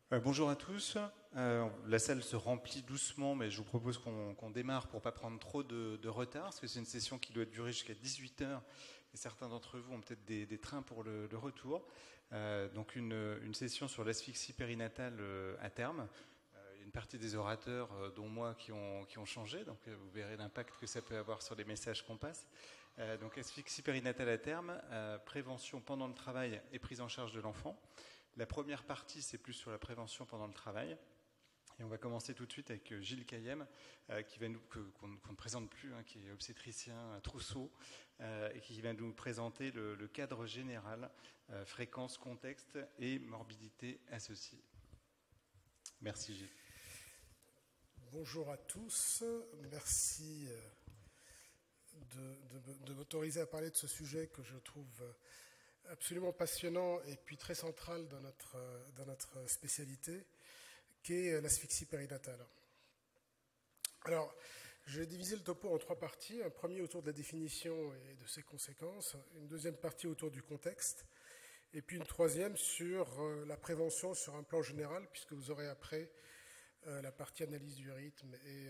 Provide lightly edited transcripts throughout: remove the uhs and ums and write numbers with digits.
Bonjour à tous. La salle se remplit doucement, mais je vous propose qu'on démarre pour ne pas prendre trop de retard, parce que c'est une session qui doit durer jusqu'à 18 heures, et certains d'entre vous ont peut-être des trains pour le retour. Donc une session sur l'asphyxie périnatale à terme. Il y a une partie des orateurs, dont moi, qui ont changé, donc vous verrez l'impact que ça peut avoir sur les messages qu'on passe. Donc asphyxie périnatale à terme, prévention pendant le travail et prise en charge de l'enfant. La première partie, c'est plus sur la prévention pendant le travail. Et on va commencer tout de suite avec Gilles Cayem, qu'on ne présente plus, qui est obstétricien à Trousseau, et qui va nous présenter le cadre général, fréquence, contexte et morbidité associée. Merci Gilles. Bonjour à tous, merci de m'autoriser à parler de ce sujet que je trouve absolument passionnant et puis très central dans notre spécialité, qui est l'asphyxie périnatale. Alors, je vais diviser le topo en trois parties. Un premier autour de la définition et de ses conséquences, une deuxième partie autour du contexte, et puis une troisième sur la prévention sur un plan général, puisque vous aurez après la partie analyse du rythme et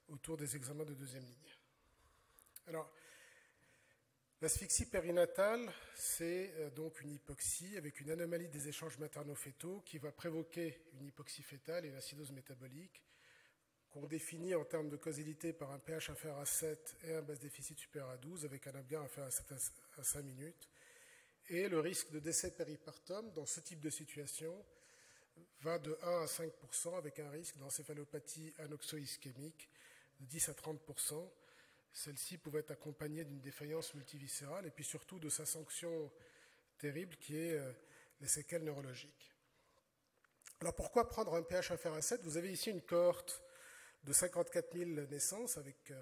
autour des examens de deuxième ligne. Alors, l'asphyxie périnatale, c'est donc une hypoxie avec une anomalie des échanges materno-fétaux qui va provoquer une hypoxie fétale et une acidose métabolique qu'on définit en termes de causalité par un pH inférieur à 7 et un base déficit supérieur à 12 avec un Apgar inférieur à 5 minutes. Et le risque de décès péripartum dans ce type de situation va de 1 à 5% avec un risque d'encéphalopathie anoxo-ischémique de 10 à 30%. Celle-ci pouvait être accompagnée d'une défaillance multiviscérale et puis surtout de sa sanction terrible qui est les séquelles neurologiques. Alors pourquoi prendre un pH inférieur à 7 ? Vous avez ici une cohorte de 54 000 naissances avec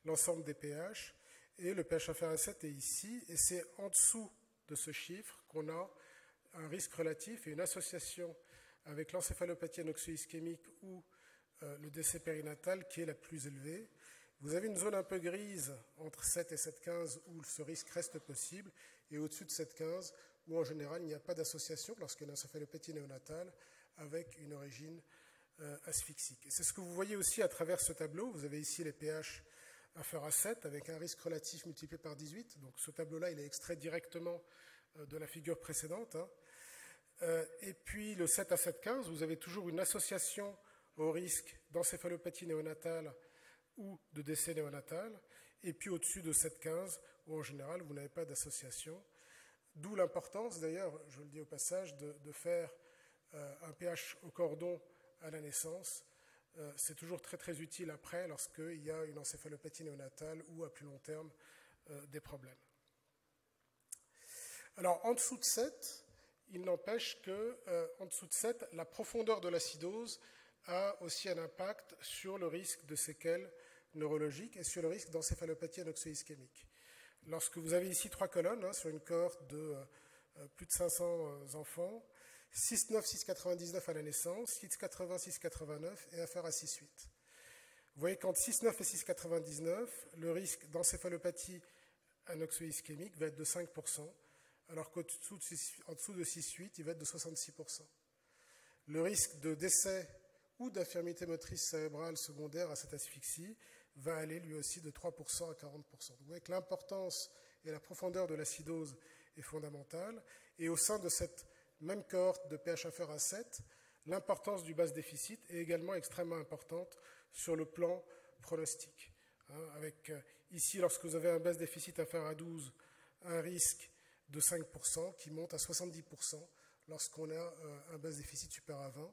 l'ensemble des pH et le pH inférieur à 7 est ici et c'est en dessous de ce chiffre qu'on a un risque relatif et une association avec l'encéphalopathie anoxo-ischémique ou le décès périnatal qui est la plus élevée. Vous avez une zone un peu grise entre 7 et 7,15 où ce risque reste possible et au-dessus de 7,15 où en général il n'y a pas d'association lorsqu'il y a une encéphalopathie néonatale avec une origine asphyxique. Et c'est ce que vous voyez aussi à travers ce tableau. Vous avez ici les pH inférieurs à 7 avec un risque relatif multiplié par 18. Donc ce tableau-là, il est extrait directement de la figure précédente. Et puis le 7 à 7,15, vous avez toujours une association au risque d'encéphalopathie néonatale ou de décès néonatal, et puis au-dessus de 7,15, où en général vous n'avez pas d'association. D'où l'importance, d'ailleurs, je le dis au passage, de faire un pH au cordon à la naissance. C'est toujours très très utile après lorsqu'il y a une encéphalopathie néonatale ou à plus long terme des problèmes. Alors en dessous de 7, il n'empêche qu'en dessous de 7, la profondeur de l'acidose a aussi un impact sur le risque de séquelles neurologiques et sur le risque d'encéphalopathie anoxo-ischémique. Lorsque vous avez ici trois colonnes sur une cohorte de plus de 500 enfants, 6,9, 6,99 à la naissance, 6,80, 6,89 et inférieur à 6,8. Vous voyez qu'entre 6,9 et 6,99, le risque d'encéphalopathie anoxo-ischémique va être de 5%, alors qu'en dessous de 6,8, il va être de 66%. Le risque de décès ou d'infirmité motrice cérébrale secondaire à cette asphyxie va aller lui aussi de 3% à 40%. Vous voyez que l'importance et la profondeur de l'acidose est fondamentale. Et au sein de cette même cohorte de pH inférieur à 7, l'importance du base déficit est également extrêmement importante sur le plan pronostic. Avec ici, lorsque vous avez un base déficit inférieur à 12, un risque de 5% qui monte à 70% lorsqu'on a un base déficit supérieur à 20.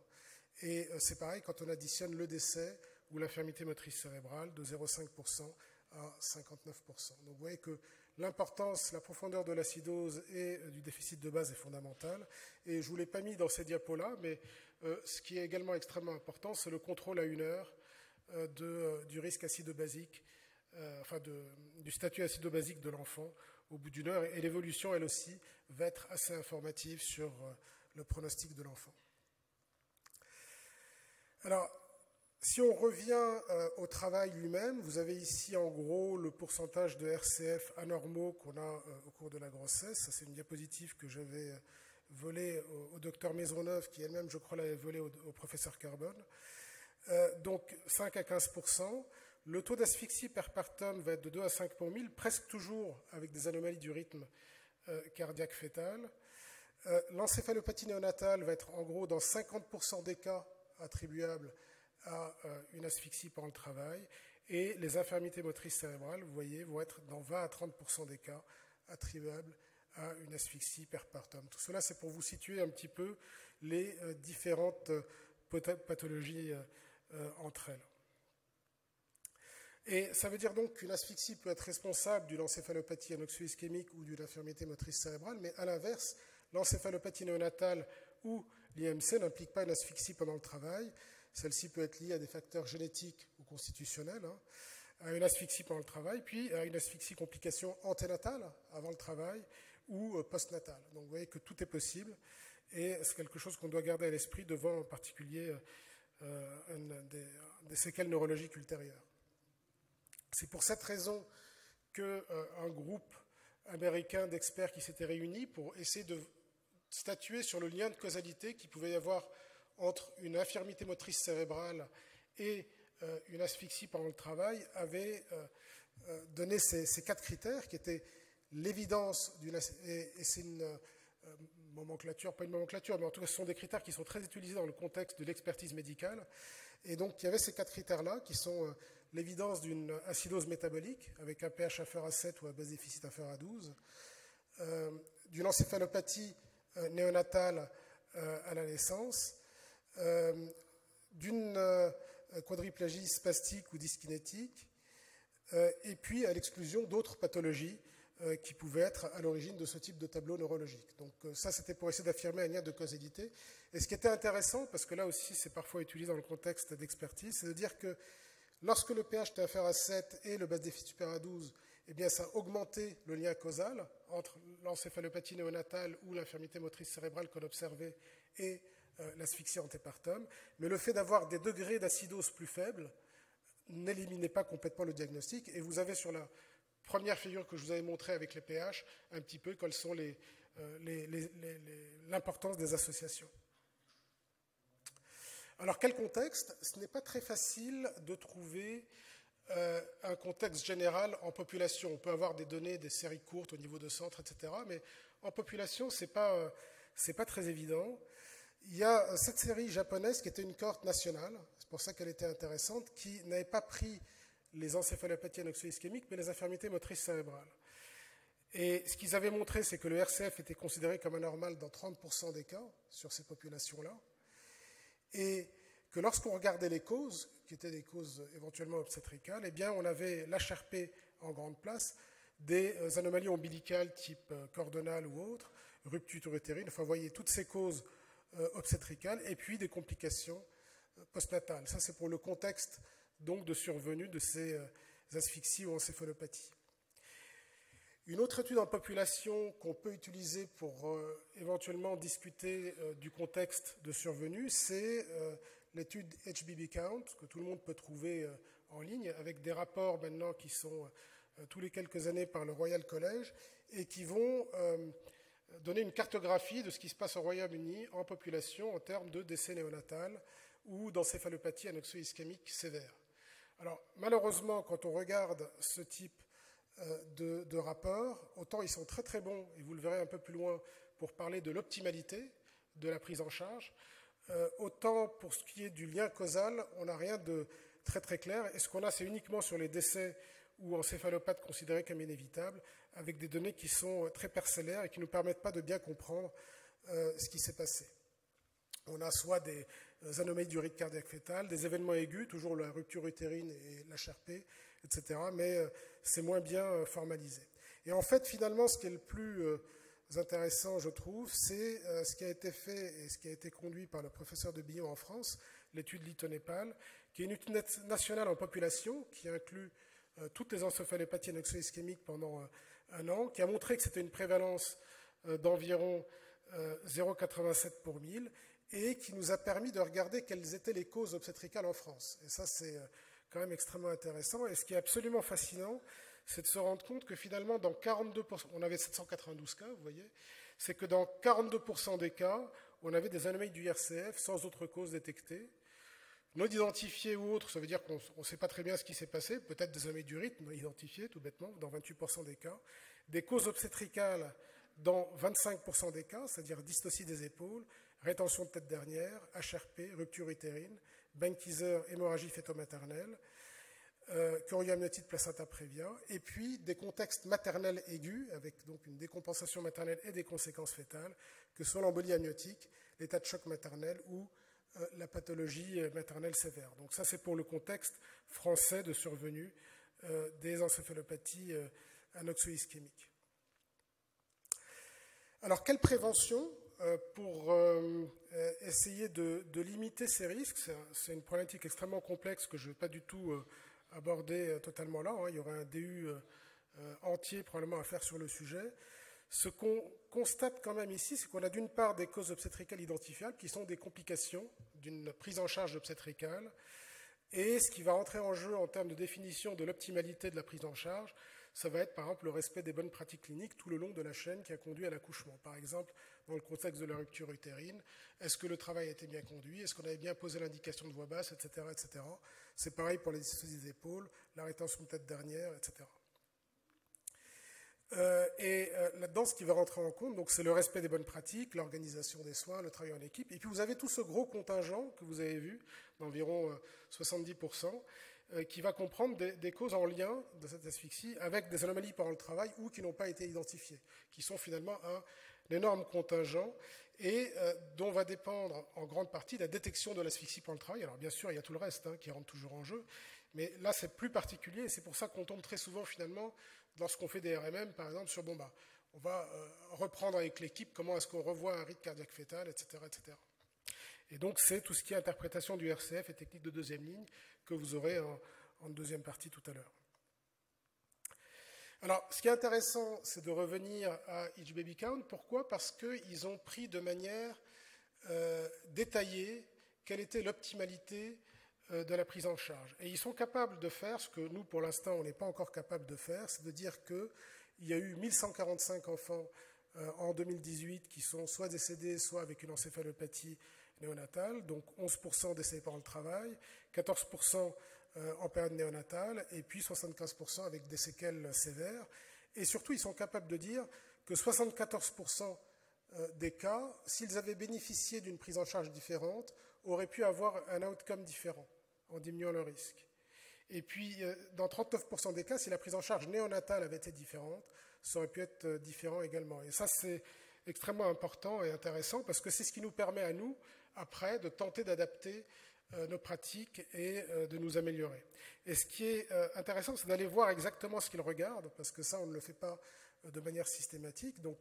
Et c'est pareil quand on additionne le décès ou l'infirmité motrice cérébrale de 0,5% à 59%. Donc vous voyez que l'importance, la profondeur de l'acidose et du déficit de base est fondamentale. Et je ne vous l'ai pas mis dans ces diapos-là, mais ce qui est également extrêmement important, c'est le contrôle à 1 heure du risque acido-basique, du statut acido-basique de l'enfant au bout d'1 heure. Et l'évolution, elle aussi, va être assez informative sur le pronostic de l'enfant. Alors, si on revient au travail lui-même, vous avez ici en gros le pourcentage de RCF anormaux qu'on a au cours de la grossesse. Ça, c'est une diapositive que j'avais volée au docteur Maisonneuve, qui elle-même, je crois, l'avait volée au professeur Carbone. Donc 5 à 15%. Le taux d'asphyxie perpartum va être de 2 à 5 pour 1000, presque toujours avec des anomalies du rythme cardiaque fœtal. L'encéphalopathie néonatale va être en gros dans 50% des cas attribuables à une asphyxie pendant le travail. Et les infirmités motrices cérébrales, vous voyez, vont être dans 20 à 30% des cas attribuables à une asphyxie perpartum. Tout cela, c'est pour vous situer un petit peu les différentes pathologies entre elles. Et ça veut dire donc qu'une asphyxie peut être responsable d'une encéphalopathie anoxio-ischémique ou d'une infirmité motrice cérébrale, mais à l'inverse, l'encéphalopathie néonatale ou l'IMC n'implique pas une asphyxie pendant le travail. Celle-ci peut être liée à des facteurs génétiques ou constitutionnels, à une asphyxie pendant le travail, puis à une asphyxie complication anténatale, avant le travail, ou postnatale. Donc vous voyez que tout est possible, et c'est quelque chose qu'on doit garder à l'esprit devant en particulier des séquelles neurologiques ultérieures. C'est pour cette raison qu'un groupe américain d'experts qui s'était réuni pour essayer de statuer sur le lien de causalité qu'il pouvait y avoir entre une infirmité motrice cérébrale et une asphyxie pendant le travail avait donné ces 4 critères qui étaient l'évidence d'une... Et c'est une nomenclature, pas une nomenclature, mais en tout cas ce sont des critères qui sont très utilisés dans le contexte de l'expertise médicale. Et donc il y avait ces 4 critères-là qui sont l'évidence d'une acidose métabolique avec un pH inférieur à 7 ou un base déficit inférieur à 12, d'une encéphalopathie néonatale à la naissance, d'une quadriplégie spastique ou dyskinétique, et puis à l'exclusion d'autres pathologies qui pouvaient être à l'origine de ce type de tableau neurologique. Donc ça, c'était pour essayer d'affirmer un lien de causalité. Et ce qui était intéressant, parce que là aussi c'est parfois utilisé dans le contexte d'expertise, c'est de dire que lorsque le pH était inférieur à 7 et le base déficit supérieur à 12, eh bien, ça a augmenté le lien causal entre l'encéphalopathie néonatale ou l'infirmité motrice cérébrale qu'on observait et l'asphyxie antépartum. Mais le fait d'avoir des degrés d'acidose plus faibles n'éliminait pas complètement le diagnostic. Et vous avez sur la première figure que je vous avais montrée avec les pH un petit peu quelles sont l'importance des associations. Alors, quel contexte? Ce n'est pas très facile de trouver un contexte général en population. On peut avoir des données, des séries courtes au niveau de centres, etc. Mais en population, ce n'est pas très évident. Il y a cette série japonaise qui était une cohorte nationale, c'est pour ça qu'elle était intéressante, qui n'avait pas pris les encéphalopathies anoxio-ischémiques, mais les infirmités motrices cérébrales. Et ce qu'ils avaient montré, c'est que le RCF était considéré comme anormal dans 30% des cas sur ces populations-là. Et que lorsqu'on regardait les causes, qui étaient des causes éventuellement obstétricales, eh bien, on avait l'HRP en grande place, des anomalies ombilicales type cordonale ou autre, rupture utérine, enfin, vous voyez, toutes ces causes obstétricales, et puis des complications postnatales. Ça, c'est pour le contexte donc de survenue de ces asphyxies ou encéphalopathies. Une autre étude en population qu'on peut utiliser pour éventuellement discuter du contexte de survenue, c'est l'étude HBB Count, que tout le monde peut trouver en ligne, avec des rapports maintenant qui sont tous les quelques années par le Royal College, et qui vont donner une cartographie de ce qui se passe au Royaume-Uni en population en termes de décès néonatal ou d'encéphalopathie anoxio-ischémique sévère. Alors, malheureusement, quand on regarde ce type de rapports, autant ils sont très très bons, et vous le verrez un peu plus loin, pour parler de l'optimalité de la prise en charge, autant pour ce qui est du lien causal, on n'a rien de très très clair. Et ce qu'on a, c'est uniquement sur les décès ou encéphalopathes considérés comme inévitables, avec des données qui sont très parcellaires et qui ne nous permettent pas de bien comprendre ce qui s'est passé. On a soit des anomalies du rythme cardiaque fœtal, des événements aigus, toujours la rupture utérine et l'HRP, etc., mais c'est moins bien formalisé. Et en fait, finalement, ce qui est le plus intéressant, je trouve, c'est ce qui a été fait et ce qui a été conduit par le professeur de Billon en France, l'étude Lito-Népal, qui est une étude nationale en population, qui inclut toutes les encéphalopathies anoxio-ischémiques pendant un an, qui a montré que c'était une prévalence d'environ 0,87 pour 1000, et qui nous a permis de regarder quelles étaient les causes obstétricales en France. Et ça, c'est quand même extrêmement intéressant. Et ce qui est absolument fascinant, c'est de se rendre compte que finalement, dans 42%, on avait 792 cas, vous voyez, c'est que dans 42% des cas, on avait des anomalies du IRCF sans autre cause détectée. Non identifiées ou autres, ça veut dire qu'on ne sait pas très bien ce qui s'est passé, peut-être des anomalies du rythme non identifiées, tout bêtement, dans 28% des cas. Des causes obstétricales dans 25% des cas, c'est-à-dire dystocie des épaules, rétention de tête dernière, HRP, rupture utérine, Benkiser, hémorragie fœto-maternelle, chorioamniotite placenta prévia, et puis des contextes maternels aigus, avec donc une décompensation maternelle et des conséquences fétales, que sont l'embolie amniotique, l'état de choc maternel ou la pathologie maternelle sévère. Donc ça, c'est pour le contexte français de survenue des encéphalopathies anoxo-ischémiques. Alors, quelle prévention pour essayer de limiter ces risques? C'est une problématique extrêmement complexe que je ne vais pas du tout aborder totalement là. Il y aura un DU entier probablement à faire sur le sujet. Ce qu'on constate quand même ici, c'est qu'on a d'une part des causes obstétricales identifiables qui sont des complications d'une prise en charge obstétricale. Et ce qui va entrer en jeu en termes de définition de l'optimalité de la prise en charge, ça va être par exemple le respect des bonnes pratiques cliniques tout le long de la chaîne qui a conduit à l'accouchement. Par exemple, dans le contexte de la rupture utérine, est-ce que le travail a été bien conduit? Est-ce qu'on avait bien posé l'indication de voix basse, etc. etc. C'est pareil pour les dystosies des épaules, la rétention de tête dernière, etc. Là-dedans, ce qui va rentrer en compte, donc, c'est le respect des bonnes pratiques, l'organisation des soins, le travail en équipe. Et puis vous avez tout ce gros contingent que vous avez vu, d'environ 70%, qui va comprendre des causes en lien de cette asphyxie avec des anomalies pendant le travail ou qui n'ont pas été identifiées, qui sont finalement un énorme contingent et dont va dépendre en grande partie la détection de l'asphyxie pendant le travail. Alors bien sûr, il y a tout le reste qui rentre toujours en jeu, mais là c'est plus particulier et c'est pour ça qu'on tombe très souvent finalement lorsqu'on fait des RMM, par exemple, sur on va reprendre avec l'équipe comment est-ce qu'on revoit un rythme cardiaque fœtal, etc., etc. Et donc, c'est tout ce qui est interprétation du RCF et technique de deuxième ligne que vous aurez en deuxième partie tout à l'heure. Alors, ce qui est intéressant, c'est de revenir à Each Baby Count. Pourquoi? Parce qu'ils ont pris de manière détaillée quelle était l'optimalité de la prise en charge. Et ils sont capables de faire ce que nous, pour l'instant, on n'est pas encore capable de faire, c'est de dire qu'il y a eu 1145 enfants en 2018 qui sont soit décédés, soit avec une encéphalopathie néonatale, donc 11% décédés pendant le travail, 14% en période néonatale, et puis 75% avec des séquelles sévères. Et surtout, ils sont capables de dire que 74% des cas, s'ils avaient bénéficié d'une prise en charge différente, auraient pu avoir un outcome différent, en diminuant le risque. Et puis, dans 39% des cas, si la prise en charge néonatale avait été différente, ça aurait pu être différent également. Et ça, c'est extrêmement important et intéressant, parce que c'est ce qui nous permet à nous, après, de tenter d'adapter nos pratiques et de nous améliorer. Et ce qui est intéressant, c'est d'aller voir exactement ce qu'ils regardent, parce que ça, on ne le fait pas de manière systématique. Donc,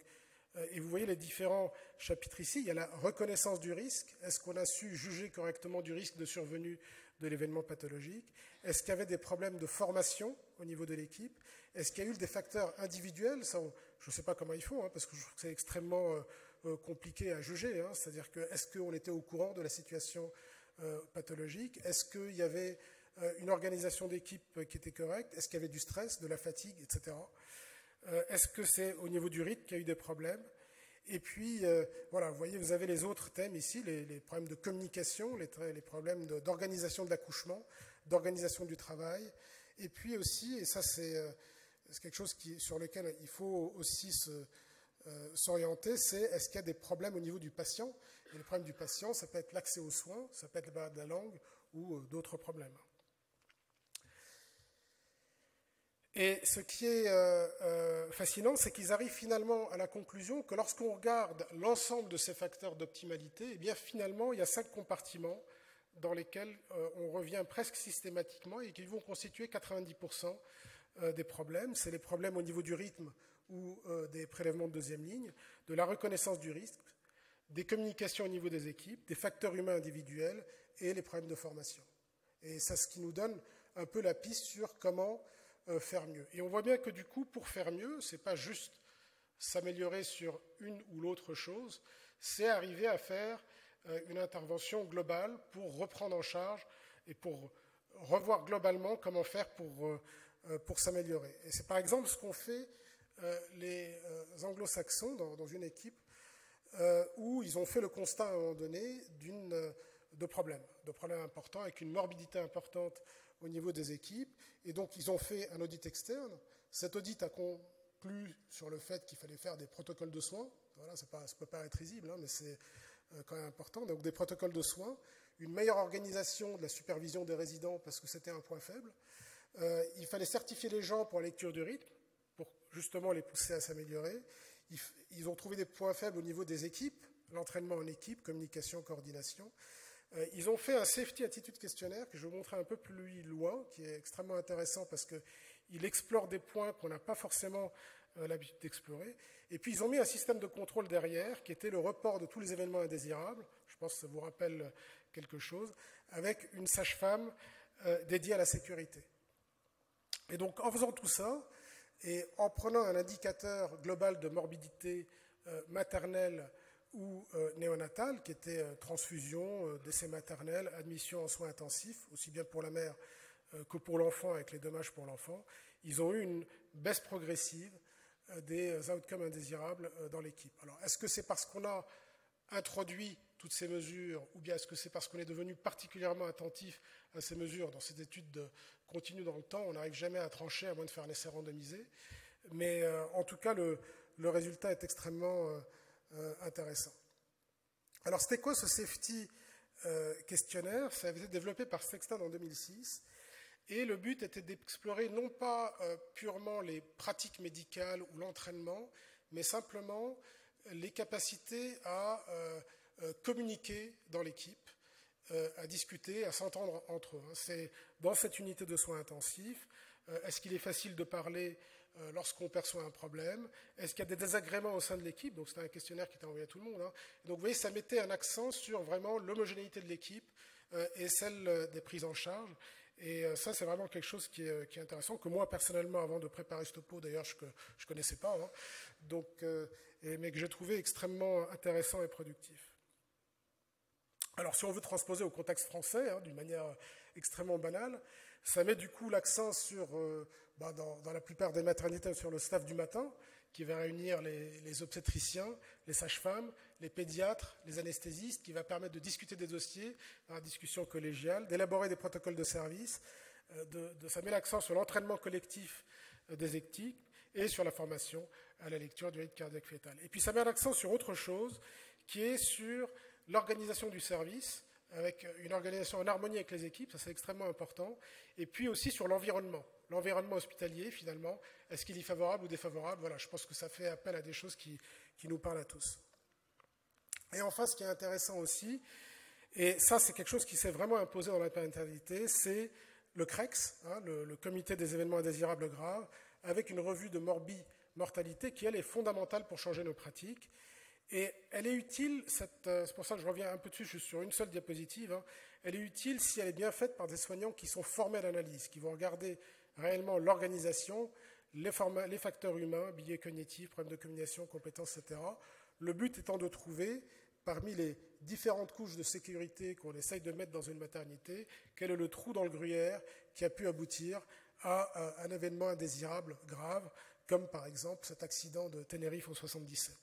et vous voyez les différents chapitres ici. Il y a la reconnaissance du risque. Est-ce qu'on a su juger correctement du risque de survenue de l'événement pathologique? Est-ce qu'il y avait des problèmes de formation au niveau de l'équipe? Est-ce qu'il y a eu des facteurs individuels? Ça, je ne sais pas comment ils font, parce que je trouve que c'est extrêmement compliqué à juger. C'est-à-dire que est-ce qu'on était au courant de la situation pathologique? Est-ce qu'il y avait une organisation d'équipe qui était correcte? Est-ce qu'il y avait du stress, de la fatigue, etc. Est-ce que c'est au niveau du rythme qu'il y a eu des problèmes? Et puis, voilà, vous voyez, vous avez les autres thèmes ici, les problèmes de communication, les problèmes d'organisation de l'accouchement, d'organisation du travail. Et puis aussi, et ça c'est quelque chose sur lequel il faut aussi s'orienter, c'est est-ce qu'il y a des problèmes au niveau du patient? Et les problèmes du patient, ça peut être l'accès aux soins, ça peut être la barrière de la langue ou d'autres problèmes. Et ce qui est fascinant, c'est qu'ils arrivent finalement à la conclusion que lorsqu'on regarde l'ensemble de ces facteurs d'optimalité, eh bien finalement, il y a 5 compartiments dans lesquels on revient presque systématiquement et qui vont constituer 90% des problèmes. C'est les problèmes au niveau du rythme ou des prélèvements de deuxième ligne, de la reconnaissance du risque, des communications au niveau des équipes, des facteurs humains individuels et les problèmes de formation. Et c'est ce qui nous donne un peu la piste sur comment faire mieux. Et on voit bien que du coup, pour faire mieux, ce n'est pas juste s'améliorer sur une ou l'autre chose, c'est arriver à faire une intervention globale pour reprendre en charge et pour revoir globalement comment faire pour s'améliorer. Et c'est par exemple ce qu'ont fait les anglo-saxons dans une équipe où ils ont fait le constat à un moment donné de problèmes importants, avec une morbidité importante au niveau des équipes. Et donc, ils ont fait un audit externe. Cet audit a conclu sur le fait qu'il fallait faire des protocoles de soins. Voilà, ça peut paraître risible, hein, mais c'est quand même important. Donc, des protocoles de soins, une meilleure organisation de la supervision des résidents, parce que c'était un point faible. Il fallait certifier les gens pour la lecture du rythme, pour justement les pousser à s'améliorer. Ils ont trouvé des points faibles au niveau des équipes, l'entraînement en équipe, communication, coordination. Ils ont fait un safety attitude questionnaire que je vais vous montrer un peu plus loin, qui est extrêmement intéressant parce qu'il explore des points qu'on n'a pas forcément l'habitude d'explorer. Et puis ils ont mis un système de contrôle derrière, qui était le report de tous les événements indésirables. Je pense que ça vous rappelle quelque chose, avec une sage-femme dédiée à la sécurité. Et donc en faisant tout ça, et en prenant un indicateur global de morbidité maternelle ou néonatale, qui était transfusion, décès maternel, admission en soins intensifs, aussi bien pour la mère que pour l'enfant, avec les dommages pour l'enfant, ils ont eu une baisse progressive des outcomes indésirables dans l'équipe. Alors, est-ce que c'est parce qu'on a introduit toutes ces mesures, ou bien est-ce que c'est parce qu'on est devenu particulièrement attentif à ces mesures dans ces études continues dans le temps? On n'arrive jamais à trancher, à moins de faire un essai randomisé. Mais en tout cas, le résultat est extrêmement intéressant. Alors, c'était quoi ce safety questionnaire? Ça avait été développé par Sexton en 2006. Et le but était d'explorer non pas purement les pratiques médicales ou l'entraînement, mais simplement les capacités à communiquer dans l'équipe, à discuter, à s'entendre entre eux. C'est dans cette unité de soins intensifs, est-ce qu'il est facile de parler lorsqu'on perçoit un problème? Est-ce qu'il y a des désagréments au sein de l'équipe? Donc c'était un questionnaire qui était envoyé à tout le monde. Hein. Donc vous voyez, ça mettait un accent sur vraiment l'homogénéité de l'équipe et celle des prises en charge. Et ça, c'est vraiment quelque chose qui est intéressant, que moi, personnellement, avant de préparer ce topo, d'ailleurs, je ne connaissais pas, hein. Donc, mais que j'ai trouvé extrêmement intéressant et productif. Alors, si on veut transposer au contexte français, hein, d'une manière extrêmement banale, ça met du coup l'accent sur, dans la plupart des maternités, sur le staff du matin, qui va réunir les obstétriciens, les sages-femmes, les pédiatres, les anesthésistes, qui va permettre de discuter des dossiers, dans la discussion collégiale, d'élaborer des protocoles de service, ça met l'accent sur l'entraînement collectif des équipes et sur la formation à la lecture du rythme cardiaque fœtal. Et puis ça met l'accent sur autre chose, qui est sur l'organisation du service, avec une organisation en harmonie avec les équipes, ça c'est extrêmement important, et puis aussi sur l'environnement hospitalier finalement, est-ce qu'il est favorable ou défavorable? Voilà, je pense que ça fait appel à des choses qui nous parlent à tous. Et enfin, ce qui est intéressant aussi, et ça c'est quelque chose qui s'est vraiment imposé dans la maternité, c'est le CREX, hein, le comité des événements indésirables graves, avec une revue de mortalité qui, elle, est fondamentale pour changer nos pratiques. Et elle est utile, c'est pour ça que je reviens un peu dessus, je suis sur une seule diapositive, hein, elle est utile si elle est bien faite par des soignants qui sont formés à l'analyse, qui vont regarder réellement l'organisation, les facteurs humains, biais cognitifs, problèmes de communication, compétences, etc. Le but étant de trouver, parmi les différentes couches de sécurité qu'on essaye de mettre dans une maternité, quel est le trou dans le gruyère qui a pu aboutir à un événement indésirable grave, comme par exemple cet accident de Tenerife en 1977.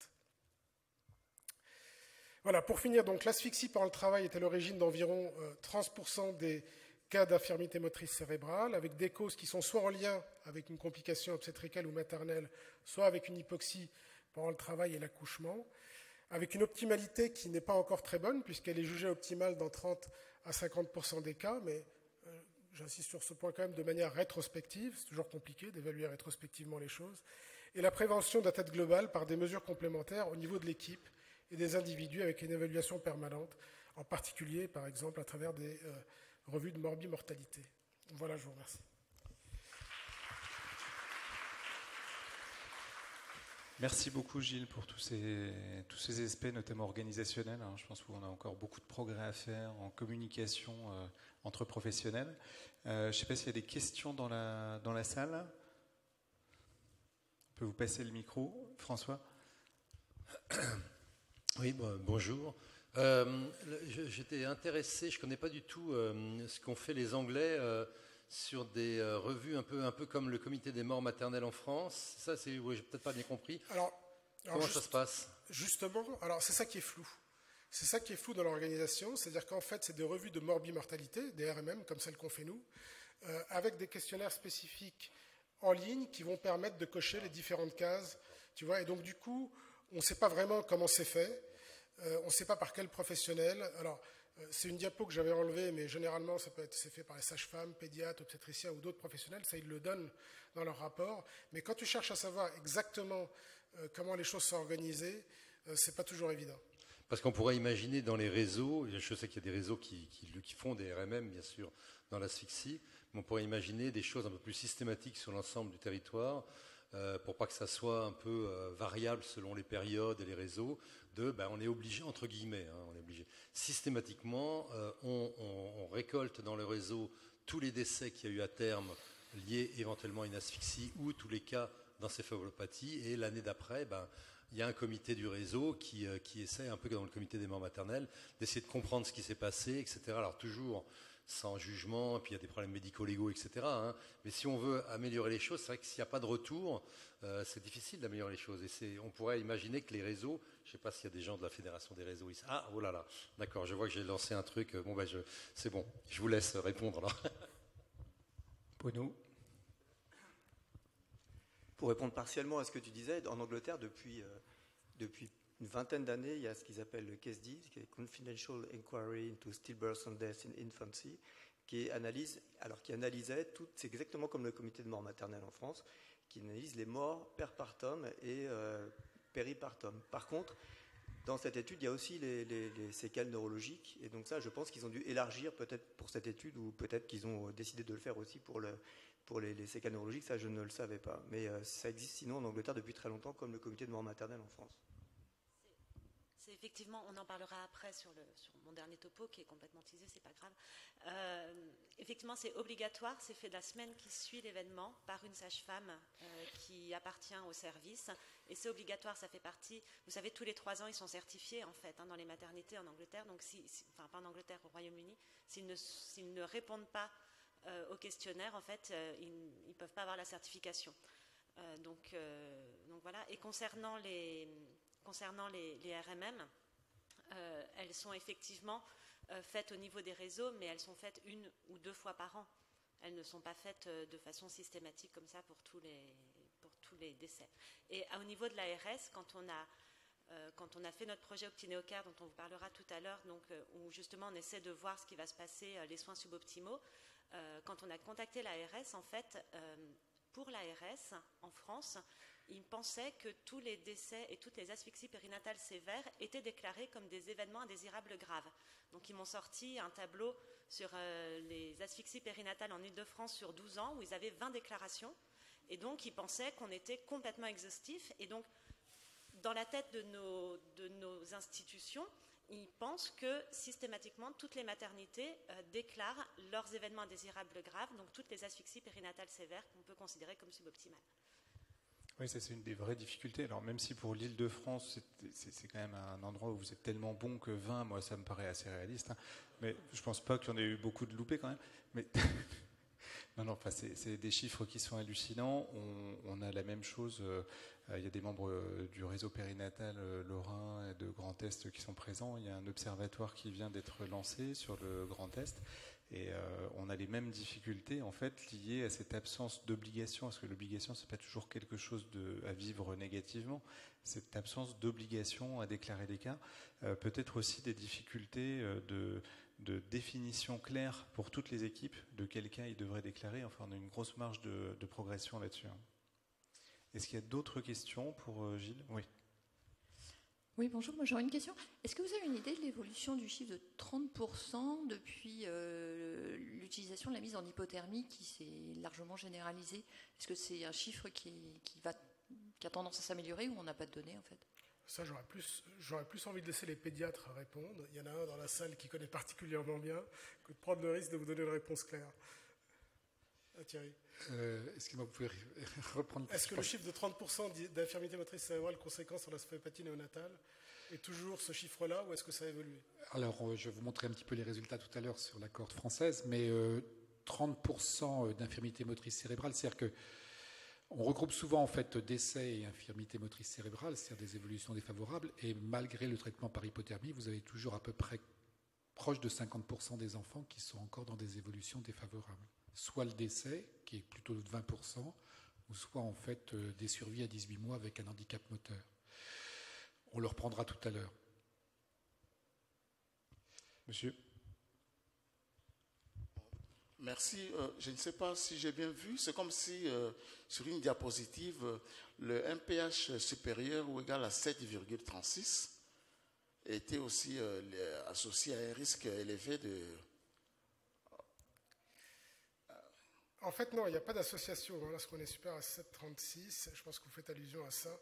Voilà, pour finir, donc l'asphyxie par le travail est à l'origine d'environ 30% des cas d'infirmité motrice cérébrale, avec des causes qui sont soit en lien avec une complication obstétricale ou maternelle, soit avec une hypoxie pendant le travail et l'accouchement, avec une optimalité qui n'est pas encore très bonne, puisqu'elle est jugée optimale dans 30 à 50% des cas, mais j'insiste sur ce point quand même de manière rétrospective, c'est toujours compliqué d'évaluer rétrospectivement les choses, et la prévention d'atteinte globale par des mesures complémentaires au niveau de l'équipe et des individus avec une évaluation permanente, en particulier, par exemple, à travers des revues de morbimortalité. Voilà, je vous remercie. Merci beaucoup, Gilles, pour tous ces aspects, notamment organisationnels. Je pense qu'on a encore beaucoup de progrès à faire en communication entre professionnels. Je ne sais pas s'il y a des questions dans la salle. On peut vous passer le micro, François. Oui, bonjour. J'étais intéressé, je ne connais pas du tout ce qu'ont fait les Anglais sur des revues un peu comme le comité des morts maternelles en France. Ça, c'est, oui, j'ai peut-être pas bien compris. Alors, Comment ça se passe? Justement, alors c'est ça qui est flou. C'est ça qui est flou dans l'organisation, c'est-à-dire qu'en fait, c'est des revues de morbimortalité, des RMM, comme celles qu'on fait nous, avec des questionnaires spécifiques en ligne qui vont permettre de cocher les différentes cases, tu vois. Et donc, du coup, on ne sait pas vraiment comment c'est fait, on ne sait pas par quel professionnel. Alors, c'est une diapo que j'avais enlevée, mais généralement, c'est fait par les sages-femmes, pédiatres, obstétriciens ou d'autres professionnels. Ça, ils le donnent dans leur rapport. Mais quand tu cherches à savoir exactement comment les choses sont organisées, c'est pas toujours évident. Parce qu'on pourrait imaginer dans les réseaux, je sais qu'il y a des réseaux qui font des RMM, bien sûr, dans l'asphyxie, mais on pourrait imaginer des choses un peu plus systématiques sur l'ensemble du territoire, pour pas que ça soit un peu variable selon les périodes et les réseaux, on est obligé, entre guillemets, on est obligé. Systématiquement, on récolte dans le réseau tous les décès qu'il y a eu à terme liés éventuellement à une asphyxie ou tous les cas d'encéphalopathie, et l'année d'après, il y a un comité du réseau qui essaie, un peu comme dans le comité des morts maternelles, d'essayer de comprendre ce qui s'est passé, etc. Alors toujours sans jugement, et puis il y a des problèmes médico-légaux, etc. Mais si on veut améliorer les choses, c'est vrai que s'il n'y a pas de retour, c'est difficile d'améliorer les choses. Et on pourrait imaginer que les réseaux, je ne sais pas s'il y a des gens de la Fédération des réseaux ici. Ah, oh là là, d'accord, je vois que j'ai lancé un truc. C'est bon, je vous laisse répondre alors. Bruno. Pour répondre partiellement à ce que tu disais, en Angleterre, depuis une vingtaine d'années, il y a ce qu'ils appellent le CASD, qui est Confidential Inquiry into Stillbirth and Death in Infancy, qui analysait c'est exactement comme le comité de mort maternelle en France, qui analyse les morts perpartum et péripartum. Par contre, dans cette étude, il y a aussi les séquelles neurologiques, et donc ça, je pense qu'ils ont dû élargir peut-être pour cette étude, ou peut-être qu'ils ont décidé de le faire aussi pour les séquelles neurologiques, ça je ne le savais pas. Mais ça existe sinon en Angleterre depuis très longtemps, comme le comité de mort maternelle en France. C'est effectivement, on en parlera après sur mon dernier topo qui est complètement teasé, c'est pas grave. Effectivement, c'est obligatoire, c'est fait la semaine qui suit l'événement par une sage-femme qui appartient au service. Et c'est obligatoire, ça fait partie. Vous savez, tous les 3 ans, ils sont certifiés en fait dans les maternités en Angleterre. Donc, enfin pas en Angleterre, au Royaume-Uni, s'ils ne répondent pas au questionnaire, en fait, ils ne peuvent pas avoir la certification. Donc voilà. Et concernant les RMM, elles sont effectivement faites au niveau des réseaux, mais elles sont faites 1 ou 2 fois par an. Elles ne sont pas faites de façon systématique comme ça pour tous les décès. Et au niveau de l'ARS, quand on a fait notre projet Optineocare, dont on vous parlera tout à l'heure, donc, où justement on essaie de voir ce qui va se passer, les soins suboptimaux, quand on a contacté l'ARS, en fait, pour l'ARS en France, ils pensaient que tous les décès et toutes les asphyxies périnatales sévères étaient déclarés comme des événements indésirables graves. Donc ils m'ont sorti un tableau sur les asphyxies périnatales en Ile-de-France sur 12 ans, où ils avaient 20 déclarations. Et donc ils pensaient qu'on était complètement exhaustif. Et donc, dans la tête de nos institutions, ils pensent que systématiquement toutes les maternités déclarent leurs événements indésirables graves, donc toutes les asphyxies périnatales sévères qu'on peut considérer comme suboptimales. Oui, ça c'est une des vraies difficultés. Alors même si pour l'Île-de-France, c'est quand même un endroit où vous êtes tellement bon que 20, moi ça me paraît assez réaliste. Mais je pense pas qu'il y en ait eu beaucoup de loupés quand même. Mais non, enfin, c'est des chiffres qui sont hallucinants. On a la même chose. Il y a des membres du réseau périnatal lorrain et de Grand Est qui sont présents. Il y a un observatoire qui vient d'être lancé sur le Grand Est. Et on a les mêmes difficultés en fait liées à cette absence d'obligation, parce que l'obligation c'est pas toujours quelque chose à vivre négativement. Cette absence d'obligation à déclarer les cas, peut-être aussi des difficultés de définition claire pour toutes les équipes de quel cas ils devraient déclarer. Enfin, on a une grosse marge de progression là-dessus. Est-ce qu'il y a d'autres questions pour Gilles? Oui. Oui, bonjour, moi j'aurais une question. Est-ce que vous avez une idée de l'évolution du chiffre de 30% depuis l'utilisation de la mise en hypothermie qui s'est largement généralisée? Est-ce que c'est un chiffre qui a tendance à s'améliorer ou on n'a pas de données en fait? Ça, j'aurais plus envie de laisser les pédiatres répondre. Il y en a un dans la salle qui connaît particulièrement bien, que de prendre le risque de vous donner une réponse claire. Ah, Thierry. Excusez-moi, vous pouvez reprendre. Est-ce que le chiffre de 30% d'infirmité motrice cérébrale conséquent sur la sphéopathie néonatale est toujours ce chiffre-là ou est-ce que ça a évolué? Alors, je vais vous montrer un petit peu les résultats tout à l'heure sur la cohorte française, mais 30% d'infirmité motrice cérébrale, c'est-à-dire que On regroupe souvent en fait décès et infirmité motrice cérébrale, c'est-à-dire des évolutions défavorables, et malgré le traitement par hypothermie, vous avez toujours à peu près proche de 50% des enfants qui sont encore dans des évolutions défavorables. Soit le décès, qui est plutôt de 20%, ou soit en fait des survies à 18 mois avec un handicap moteur. On le reprendra tout à l'heure. Monsieur. Merci. Je ne sais pas si j'ai bien vu. C'est comme si, sur une diapositive, le MPH supérieur ou égal à 7,36 était aussi associé à un risque élevé de... En fait, non, il n'y a pas d'association. Lorsqu'on est supérieur à 7,36, je pense que vous faites allusion à ça.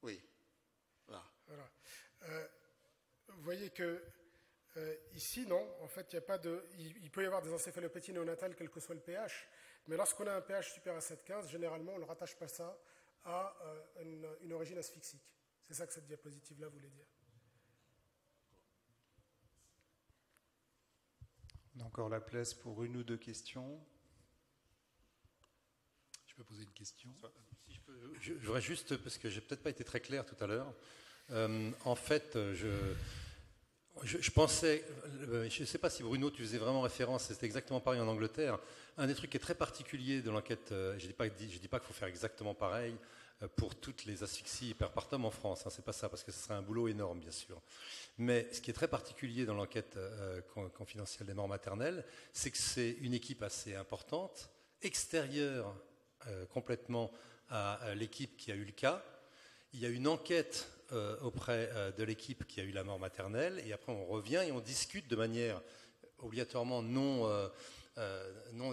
Oui. Voilà. Vous voyez que ici, non, en fait, il y a pas de. Il peut y avoir des encéphalopathies néonatales, quel que soit le pH, mais lorsqu'on a un pH supérieur à 7,15, généralement, on ne rattache pas ça à une origine asphyxique. C'est ça que cette diapositive-là voulait dire. On a encore la place pour une ou deux questions. Je peux poser une question? Si je peux, je voudrais juste, parce que j'ai peut-être pas été très clair tout à l'heure. En fait, je pensais, je ne sais pas si Bruno, tu faisais vraiment référence, c'était exactement pareil en Angleterre. Un des trucs qui est très particulier de l'enquête, je dis pas qu'il faut faire exactement pareil pour toutes les asphyxies hyperpartum en France, hein, c'est pas ça, parce que ce serait un boulot énorme, bien sûr. Mais ce qui est très particulier dans l'enquête confidentielle des morts maternelles, c'est que c'est une équipe assez importante, extérieure complètement à l'équipe qui a eu le cas. Il y a une enquête auprès de l'équipe qui a eu la mort maternelle, et après on revient et on discute de manière obligatoirement non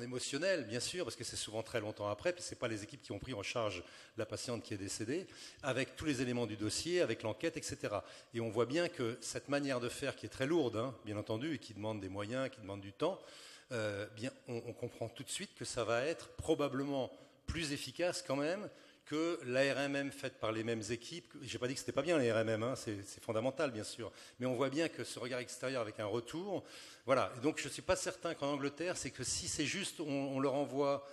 émotionnelle, bien sûr, parce que c'est souvent très longtemps après, puis ce n'est pas les équipes qui ont pris en charge la patiente qui est décédée, avec tous les éléments du dossier, avec l'enquête, etc. Et on voit bien que cette manière de faire, qui est très lourde, hein, bien entendu, et qui demande des moyens, qui demande du temps, on comprend tout de suite que ça va être probablement plus efficace quand même que l'ARMM faite par les mêmes équipes. Je n'ai pas dit que ce n'était pas bien l'ARMM, hein, c'est fondamental bien sûr, mais on voit bien que ce regard extérieur avec un retour, voilà. Et donc je ne suis pas certain qu'en Angleterre, c'est que si c'est juste, on leur envoie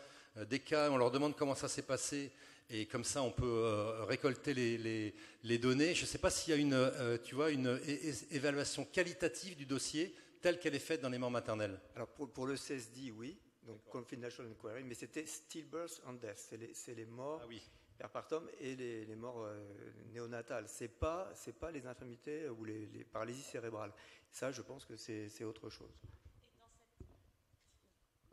des cas, on leur demande comment ça s'est passé, et comme ça on peut récolter les données. Je ne sais pas s'il y a une évaluation qualitative du dossier telle qu'elle est faite dans les morts maternelles. Alors pour le CSD, oui, donc Confidential Inquiry, mais c'était Stillbirth and Death, c'est les morts perpartum et les morts néonatales. C'est pas les infirmités ou les paralysies cérébrales. Ça, je pense que c'est autre chose.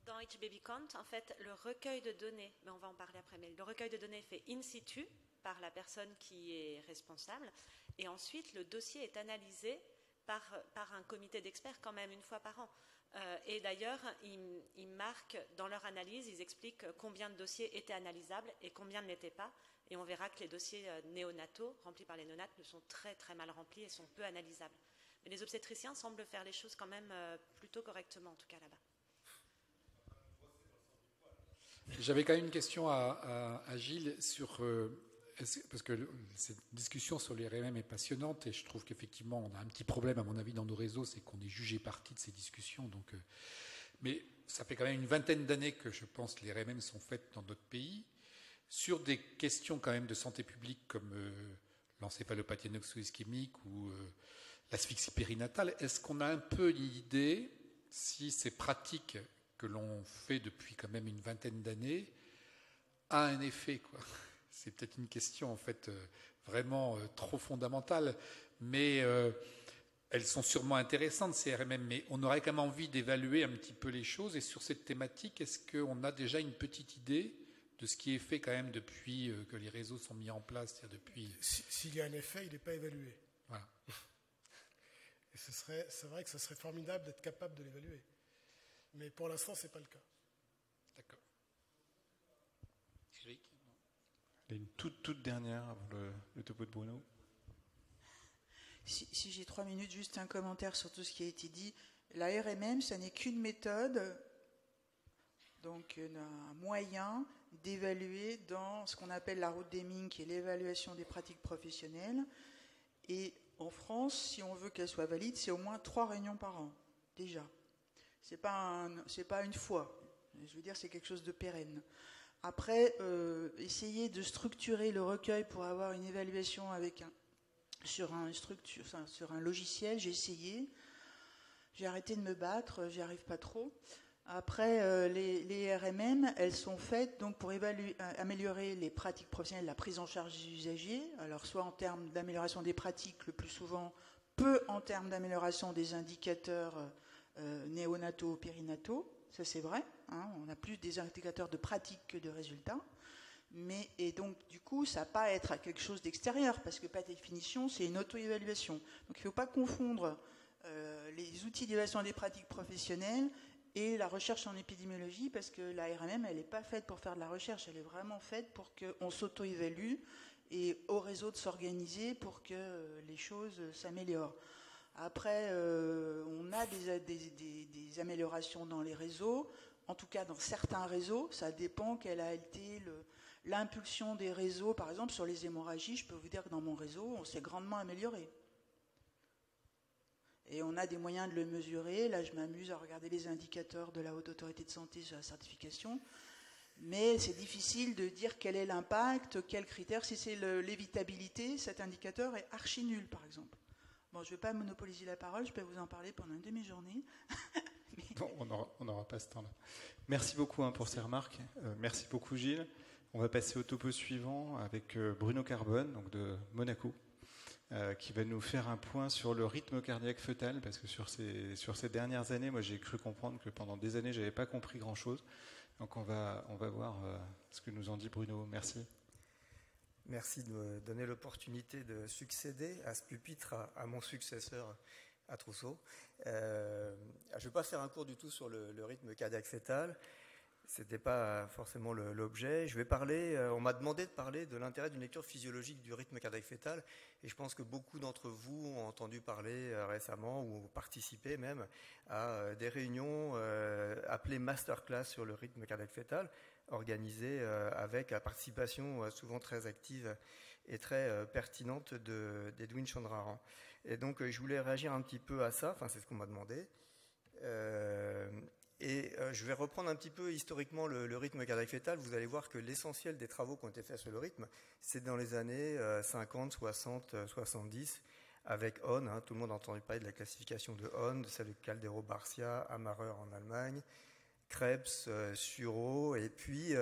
Dans HBabyCount, en fait, le recueil de données, mais on va en parler après, mais le recueil de données est fait in situ par la personne qui est responsable, et ensuite le dossier est analysé par un comité d'experts quand même une fois par an. Et d'ailleurs, ils marquent dans leur analyse, ils expliquent combien de dossiers étaient analysables et combien ne l'étaient pas. Et on verra que les dossiers néonataux, remplis par les néonates, sont très très mal remplis et sont peu analysables. Mais les obstétriciens semblent faire les choses quand même plutôt correctement, en tout cas là-bas. J'avais quand même une question à Gilles sur... parce que cette discussion sur les RMM est passionnante et je trouve qu'effectivement on a un petit problème à mon avis dans nos réseaux, c'est qu'on est jugé partie de ces discussions. Donc, mais ça fait quand même une vingtaine d'années que je pense que les RMM sont faites dans notre pays sur des questions quand même de santé publique comme l'encéphalopathie anoxo-ischémique ou l'asphyxie périnatale. Est-ce qu'on a un peu une idée si ces pratiques que l'on fait depuis quand même une vingtaine d'années a un effet, quoi? C'est peut-être une question en fait vraiment trop fondamentale, mais elles sont sûrement intéressantes ces RMM, mais on aurait quand même envie d'évaluer un petit peu les choses. Et sur cette thématique, est-ce qu'on a déjà une petite idée de ce qui est fait quand même depuis que les réseaux sont mis en place, c'est-à-dire depuis... S'il y a un effet, il n'est pas évalué. Voilà. Et c'est vrai que ce serait formidable d'être capable de l'évaluer. Mais pour l'instant, ce n'est pas le cas. D'accord. Eric? Et une toute dernière avant le topo de Bruno. Si j'ai 3 minutes, juste un commentaire sur tout ce qui a été dit. La RMM, ça n'est qu'une méthode, donc un moyen d'évaluer dans ce qu'on appelle la route d'Hamming, qui est l'évaluation des pratiques professionnelles. Et en France, si on veut qu'elle soit valide, c'est au moins 3 réunions par an, déjà. C'est pas une fois. Je veux dire, c'est quelque chose de pérenne. Après, essayer de structurer le recueil pour avoir une évaluation sur un logiciel, j'ai essayé. J'ai arrêté de me battre, j'y arrive pas trop. Après, les RMM, elles sont faites donc pour améliorer les pratiques professionnelles, la prise en charge des usagers. Alors, soit en termes d'amélioration des pratiques, le plus souvent, peu en termes d'amélioration des indicateurs néonataux, périnataux. Ça, c'est vrai. Hein, on a plus des indicateurs de pratique que de résultats. Et donc, du coup, ça n'a pas à être à quelque chose d'extérieur, parce que, par définition, c'est une auto-évaluation. Donc, il ne faut pas confondre les outils d'évaluation des pratiques professionnelles et la recherche en épidémiologie, parce que la RMM, elle n'est pas faite pour faire de la recherche, elle est vraiment faite pour qu'on s'auto-évalue et au réseau de s'organiser pour que les choses s'améliorent. Après, on a des améliorations dans les réseaux, en tout cas dans certains réseaux. Ça dépend quelle a été l'impulsion des réseaux. Par exemple, sur les hémorragies, je peux vous dire que dans mon réseau, on s'est grandement amélioré. Et on a des moyens de le mesurer. Là, je m'amuse à regarder les indicateurs de la Haute Autorité de Santé sur la certification. Mais c'est difficile de dire quel est l'impact, quels critères. Si c'est l'évitabilité, cet indicateur est archi nul, par exemple. Bon, je ne vais pas monopoliser la parole, je peux vous en parler pendant une demi-journée. Mais... Non, on n'aura pas ce temps-là. Merci beaucoup pour ces remarques. Merci beaucoup, Gilles. On va passer au topo suivant avec Bruno Carbone, donc de Monaco, qui va nous faire un point sur le rythme cardiaque fœtal, parce que sur ces dernières années, moi j'ai cru comprendre que pendant des années, je n'avais pas compris grand-chose. Donc on va voir ce que nous en dit Bruno. Merci. Merci de me donner l'opportunité de succéder à ce pupitre à mon successeur à Trousseau. Je ne vais pas faire un cours du tout sur le rythme cardiaque fœtal. Ce n'était pas forcément l'objet. Je vais parler, on m'a demandé de parler de l'intérêt d'une lecture physiologique du rythme cardiaque fœtal, et je pense que beaucoup d'entre vous ont entendu parler récemment ou ont participé même à des réunions appelées masterclass sur le rythme cardiaque fœtal, organisées avec la participation souvent très active et très pertinente d'Edwin Chandraran. Et donc je voulais réagir un petit peu à ça, enfin c'est ce qu'on m'a demandé. Je vais reprendre un petit peu historiquement le rythme cardiaque fœtal. Vous allez voir que l'essentiel des travaux qui ont été faits sur le rythme, c'est dans les années 50, 60, 70, avec Hahn. Tout le monde a entendu parler de la classification de Hahn, de celle de Caldero-Barcia, Hammerer en Allemagne, Krebs, Sureau, et puis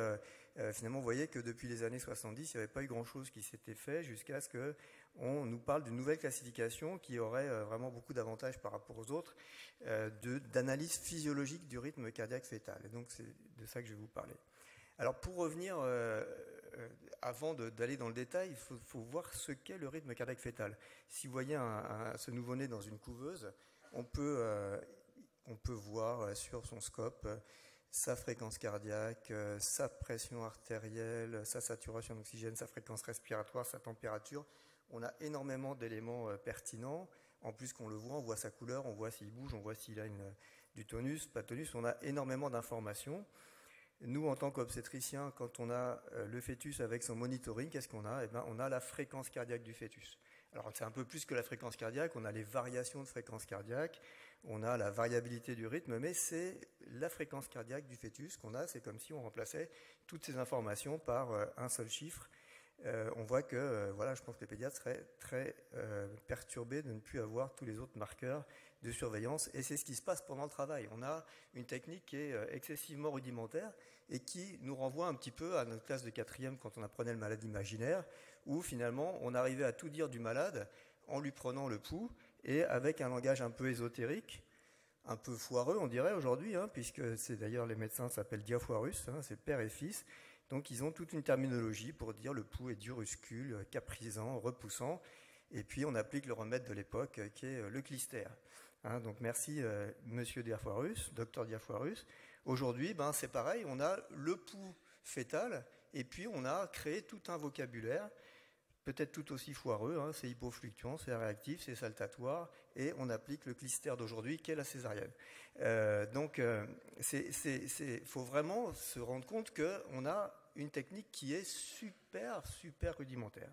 finalement vous voyez que depuis les années 70, il n'y avait pas eu grand-chose qui s'était fait jusqu'à ce qu'on nous parle d'une nouvelle classification qui aurait vraiment beaucoup d'avantages par rapport aux autres, d'analyse physiologique du rythme cardiaque fœtal. Et donc c'est de ça que je vais vous parler. Alors pour revenir, avant d'aller dans le détail, il faut voir ce qu'est le rythme cardiaque fœtal. Si vous voyez ce nouveau-né dans une couveuse, on peut voir sur son scope sa fréquence cardiaque, sa pression artérielle, sa saturation d'oxygène, sa fréquence respiratoire, sa température. On a énormément d'éléments pertinents. En plus qu'on le voit, on voit sa couleur, on voit s'il bouge, on voit s'il a du tonus, pas de tonus. On a énormément d'informations. Nous, en tant qu'obstétriciens, quand on a le fœtus avec son monitoring, qu'est-ce qu'on a ? On a la fréquence cardiaque du fœtus. Alors, c'est un peu plus que la fréquence cardiaque. On a les variations de fréquence cardiaque. On a la variabilité du rythme, mais c'est la fréquence cardiaque du fœtus qu'on a. C'est comme si on remplaçait toutes ces informations par un seul chiffre. On voit que, je pense que les pédiatres seraient très perturbés de ne plus avoir tous les autres marqueurs de surveillance. Et c'est ce qui se passe pendant le travail. On a une technique qui est excessivement rudimentaire et qui nous renvoie un petit peu à notre classe de 4e quand on apprenait le malade imaginaire, où finalement on arrivait à tout dire du malade en lui prenant le pouls et avec un langage un peu ésotérique, un peu foireux on dirait aujourd'hui, puisque c'est d'ailleurs les médecins s'appellent diafoirus, c'est père et fils. Donc ils ont toute une terminologie pour dire le pouls est diuruscule, caprisant, repoussant, et puis on applique le remède de l'époque qui est le clistère. Donc merci monsieur Diafoirus, docteur Diafoirus. Aujourd'hui, c'est pareil, on a le pouls fœtal, et puis on a créé tout un vocabulaire, peut-être tout aussi foireux, c'est hypofluctuant, c'est réactif, c'est saltatoire, et on applique le clistère d'aujourd'hui qui est la césarienne. Donc faut vraiment se rendre compte qu'on a une technique qui est super rudimentaire.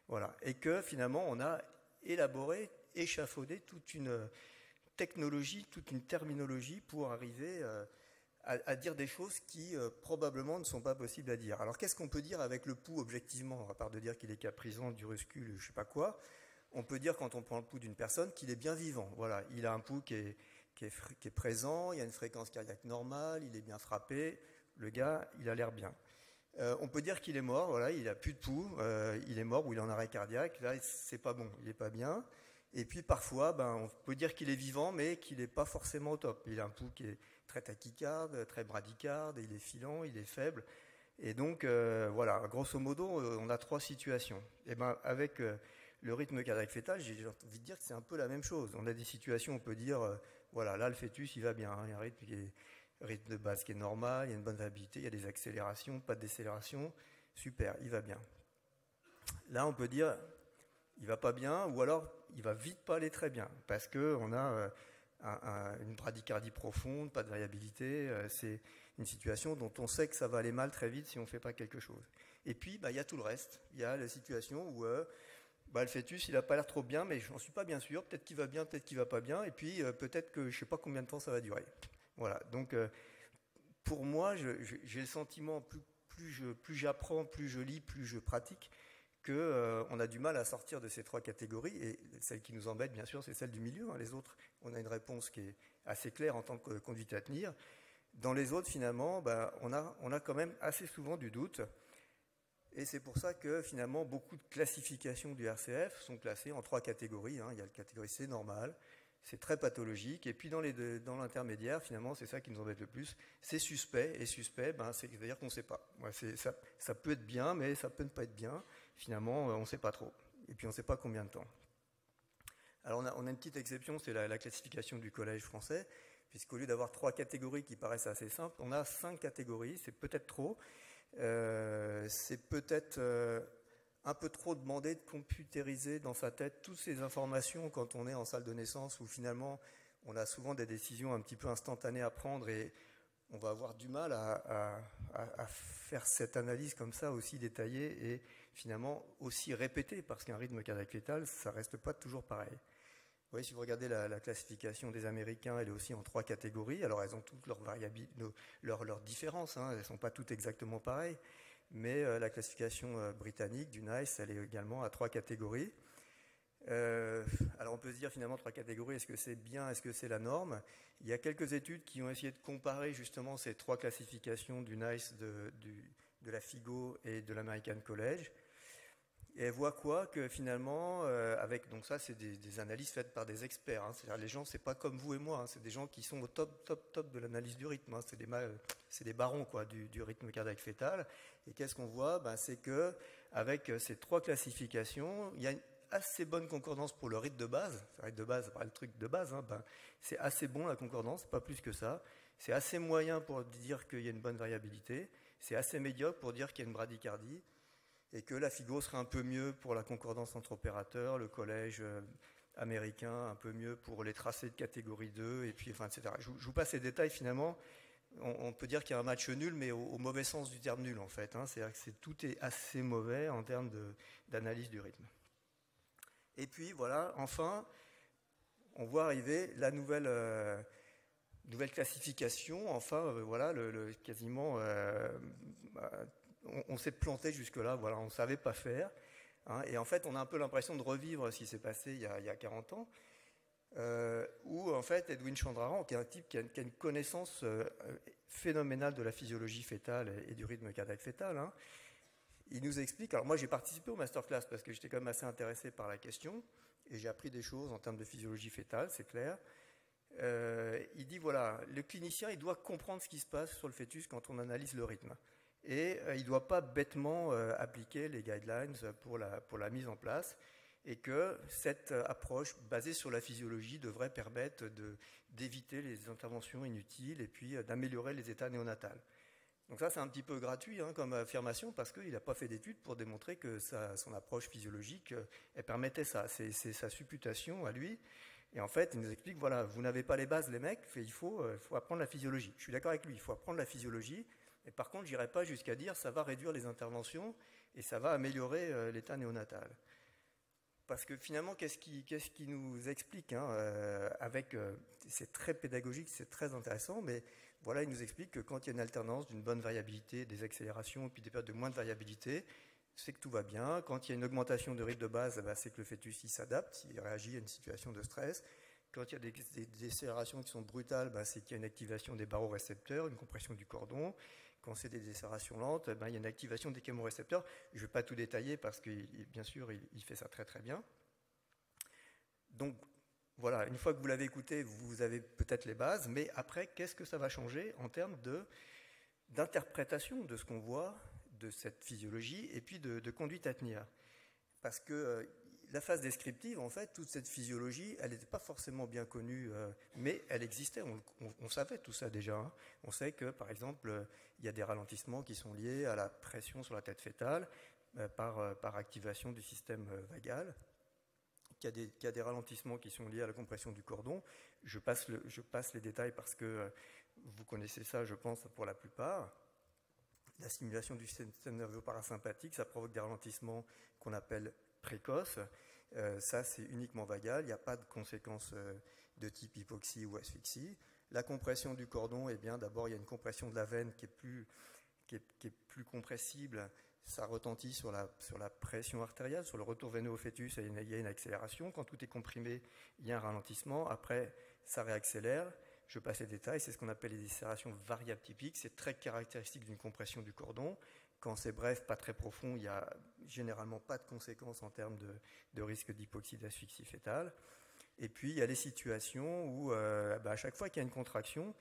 Voilà. Et que finalement on a élaboré, échafaudé toute une technologie, toute une terminologie pour arriver à dire des choses qui probablement ne sont pas possibles à dire. Alors qu'est-ce qu'on peut dire avec le pouls objectivement, à part de dire qu'il est caprisant, duruscule, je ne sais pas quoi? On peut dire quand on prend le pouls d'une personne qu'il est bien vivant. Voilà, il a un pouls qui est présent, il y a une fréquence cardiaque normale, il est bien frappé, le gars, il a l'air bien. On peut dire qu'il est mort, voilà, il n'a plus de pouls, il est mort ou il est en arrêt cardiaque, là c'est pas bon, il n'est pas bien. Et puis parfois, on peut dire qu'il est vivant, mais qu'il n'est pas forcément au top. Il a un pouls qui est très tachycarde, très bradycarde, il est filant, il est faible. Et donc, voilà, grosso modo, on a 3 situations. Et avec le rythme cardiaque fœtal, j'ai envie de dire que c'est un peu la même chose. On a des situations où on peut dire, voilà, là, le fœtus, il va bien. Il y a un rythme de base qui est normal, il y a une bonne variabilité, il y a des accélérations, pas de décélération. Super, il va bien. Là, on peut dire, il va pas bien, ou alors, il va vite pas aller très bien, parce qu'on a une bradycardie profonde, pas de variabilité, c'est une situation dont on sait que ça va aller mal très vite si on ne fait pas quelque chose. Et puis, il y a tout le reste. Il y a la situation où le fœtus, il n'a pas l'air trop bien, mais je n'en suis pas bien sûr. Peut-être qu'il va bien, peut-être qu'il ne va pas bien, et puis peut-être que je ne sais pas combien de temps ça va durer. Voilà. Donc, pour moi, j'ai le sentiment, plus j'apprends, plus je lis, plus je pratique, qu'on a du mal à sortir de ces 3 catégories, et celle qui nous embête, bien sûr, c'est celle du milieu. Les autres, on a une réponse qui est assez claire en tant que conduite à tenir. Dans les autres, finalement, on a quand même assez souvent du doute, et c'est pour ça que, finalement, beaucoup de classifications du RCF sont classées en 3 catégories. Il y a la catégorie C normale, c'est très pathologique, et puis dans l'intermédiaire, finalement, c'est ça qui nous embête le plus, c'est suspect, et suspect, c'est-à-dire qu'on ne sait pas. Ça peut être bien, mais ça peut ne pas être bien. Finalement, on ne sait pas trop. Et puis, on ne sait pas combien de temps. Alors, on a une petite exception, c'est la classification du Collège français, puisqu'au lieu d'avoir 3 catégories qui paraissent assez simples, on a 5 catégories. C'est peut-être trop. C'est peut-être un peu trop demandé de computériser dans sa tête toutes ces informations quand on est en salle de naissance, où finalement, on a souvent des décisions un petit peu instantanées à prendre, et on va avoir du mal à faire cette analyse comme ça, aussi détaillée, et finalement aussi répétée, parce qu'un rythme cardiaque fœtal, ça ne reste pas toujours pareil. Vous voyez, si vous regardez la classification des Américains, elle est aussi en 3 catégories. Alors, elles ont toutes leurs différences, elles ne sont pas toutes exactement pareilles, mais la classification britannique du NICE, elle est également à 3 catégories. Alors, on peut se dire finalement 3 catégories, est-ce que c'est bien, est-ce que c'est la norme? Il y a quelques études qui ont essayé de comparer justement ces 3 classifications du NICE, de la FIGO et de l'American College. Et elle voit quoi? Que finalement, donc ça, c'est des analyses faites par des experts. C'est-à-dire, les gens, c'est pas comme vous et moi. C'est des gens qui sont au top de l'analyse du rythme. C'est des barons, quoi, du rythme cardiaque fœtal. Et qu'est-ce qu'on voit? C'est que avec ces 3 classifications, il y a une assez bonne concordance pour le rythme de base. Le rythme de base, c'est pas le truc de base. C'est assez bon la concordance, pas plus que ça. C'est assez moyen pour dire qu'il y a une bonne variabilité. C'est assez médiocre pour dire qu'il y a une bradycardie. Et que la FIGO serait un peu mieux pour la concordance entre opérateurs, le collège américain un peu mieux pour les tracés de catégorie 2, et puis, etc. Je vous passe ces détails, finalement. On peut dire qu'il y a un match nul, mais au mauvais sens du terme nul, en fait. C'est-à-dire que tout est assez mauvais en termes d'analyse du rythme. Et puis, voilà, enfin, on voit arriver la nouvelle classification. Enfin, voilà, quasiment... on s'est planté jusque-là, voilà, on ne savait pas faire. Et en fait, on a un peu l'impression de revivre ce qui s'est passé il y a 40 ans, où en fait, Edwin Chandraran, qui est un type qui a une connaissance phénoménale de la physiologie fœtale et du rythme cardiaque fœtal, il nous explique. Alors moi, j'ai participé au masterclass parce que j'étais quand même assez intéressé par la question, et j'ai appris des choses en termes de physiologie fœtale, c'est clair. Il dit, voilà, le clinicien, il doit comprendre ce qui se passe sur le fœtus quand on analyse le rythme. Et il ne doit pas bêtement appliquer les guidelines pour la mise en place, et que cette approche basée sur la physiologie devrait permettre d'éviter les interventions inutiles et puis d'améliorer les états néonatals. Donc ça, c'est un petit peu gratuit comme affirmation, parce qu'il n'a pas fait d'études pour démontrer que son approche physiologique elle permettait ça. C'est sa supputation à lui. Et en fait, il nous explique, voilà, vous n'avez pas les bases, les mecs, il faut apprendre la physiologie. Je suis d'accord avec lui, il faut apprendre la physiologie. Et par contre, je n'irai pas jusqu'à dire ça va réduire les interventions et ça va améliorer l'état néonatal. Parce que finalement, qu'est-ce qui nous explique c'est très pédagogique, c'est très intéressant, mais voilà, il nous explique que quand il y a une alternance d'une bonne variabilité, des accélérations, et puis des périodes de moins de variabilité, c'est que tout va bien. Quand il y a une augmentation de rythme de base, c'est que le fœtus s'adapte, il réagit à une situation de stress. Quand il y a des décélérations qui sont brutales, c'est qu'il y a une activation des barorécepteurs, une compression du cordon. Quand c'est des décélérations lentes, il y a une activation des chémorécepteurs. Je ne vais pas tout détailler parce que, bien sûr, il fait ça très très bien. Donc, voilà, une fois que vous l'avez écouté, vous avez peut-être les bases, mais après, qu'est-ce que ça va changer en termes d'interprétation de ce qu'on voit, de cette physiologie, et puis de conduite à tenir? Parce que la phase descriptive, en fait, toute cette physiologie, elle n'était pas forcément bien connue, mais elle existait, on savait tout ça déjà. Hein. On sait que, par exemple, il y a des ralentissements qui sont liés à la pression sur la tête fœtale par activation du système vagal, qu'il y a des ralentissements qui sont liés à la compression du cordon. Je passe les détails parce que vous connaissez ça, je pense, pour la plupart. La stimulation du système nerveux parasympathique, ça provoque des ralentissements qu'on appelle précoces. Ça, c'est uniquement vagal. Il n'y a pas de conséquences de type hypoxie ou asphyxie. La compression du cordon, eh bien, d'abord, il y a une compression de la veine qui est plus compressible. Ça retentit sur la pression artérielle, sur le retour veineux au fœtus, il y a une accélération. Quand tout est comprimé, il y a un ralentissement. Après, ça réaccélère. Je passe les détails, c'est ce qu'on appelle les décélérations variables typiques. C'est très caractéristique d'une compression du cordon. Quand c'est bref, pas très profond, il n'y a généralement pas de conséquences en termes de risque d'hypoxie, d'asphyxie fœtale. Et puis, il y a les situations où, à chaque fois qu'il y a une contraction,